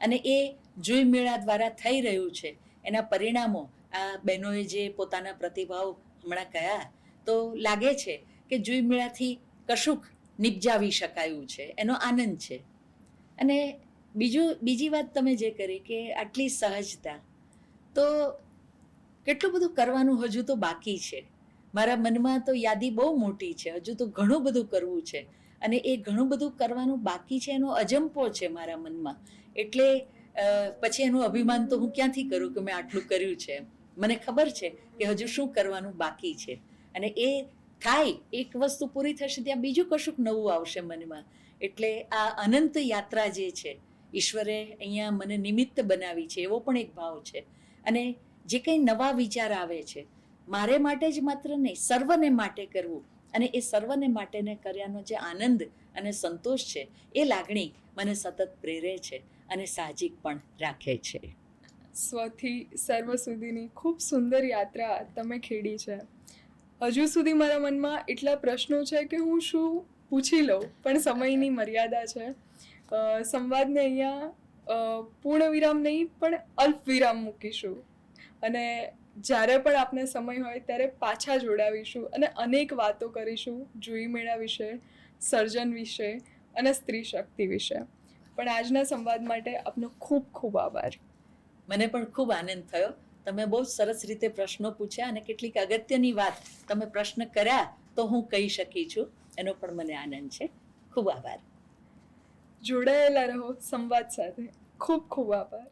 અને એ જોઈ મેળા દ્વારા થઈ રહ્યું છે. એના પરિણામો આ બહેનોએ જે પોતાના પ્રતિભાવ હમણાં કહ્યા, તો લાગે છે કે જોઈ મેળાથી કશુંક નિપજાવી શકાયું છે, એનો આનંદ છે. અને બીજી વાત તમે જે કરી કે આટલી સહજતા, તો કેટલું બધું કરવાનું હજુ તો બાકી છે. મારા મનમાં તો યાદી બહુ મોટી છે, હજુ તો ઘણું બધું કરવું છે, અને એ ઘણું બધું કરવાનું બાકી છે એનો અજંપો છે મારા મનમાં. એટલે પછી એનું અભિમાન તો હું ક્યાંથી કરું કે મેં આટલું કર્યું છે. મને ખબર છે કે હજુ શું કરવાનું બાકી છે, અને એ થાય, એક વસ્તુ પૂરી થશે ત્યાં બીજું કશુંક નવું આવશે મનમાં. એટલે આ અનંત યાત્રા જે છે, ઈશ્વરે અહીંયા મને નિમિત્ત બનાવી છે, એવો પણ એક ભાવ છે. અને જે કંઈ નવા વિચાર આવે છે, મારે માટે જ માત્ર નહીં, સર્વને માટે કરવું, અને એ સર્વને માટેને કર્યાનો જે આનંદ અને સંતોષ છે, એ લાગણી મને સતત પ્રેરે છે અને સાહજિક પણ રાખે છે. સ્વથી સર્વ સુધીની ખૂબ સુંદર યાત્રા તમે ખેડી છે. હજુ સુધી મારા મનમાં એટલા પ્રશ્નો છે કે હું શું પૂછી લઉં, પણ સમયની મર્યાદા છે. સંવાદને અહીંયા પૂર્ણ વિરામ નહીં પણ અલ્પ વિરામ મૂકીશું, અને જ્યારે પણ આપને સમય હોય ત્યારે પાછા જોડાવીશું અને અનેક વાતો કરીશું જોઈ મેળા વિશે, સર્જન વિશે અને સ્ત્રી શક્તિ વિશે. પણ આજના સંવાદ માટે આપનો ખૂબ ખૂબ આભાર. મને પણ ખૂબ આનંદ થયો. તમે બહુ સરસ રીતે પ્રશ્નો પૂછ્યા, અને કેટલીક અગત્યની વાત તમે પ્રશ્ન કર્યા તો હું કહી શકી છું, એનો પણ મને આનંદ છે. ખૂબ આભાર. જોડાયેલા રહો સંવાદ સાથે. ખૂબ ખૂબ આભાર.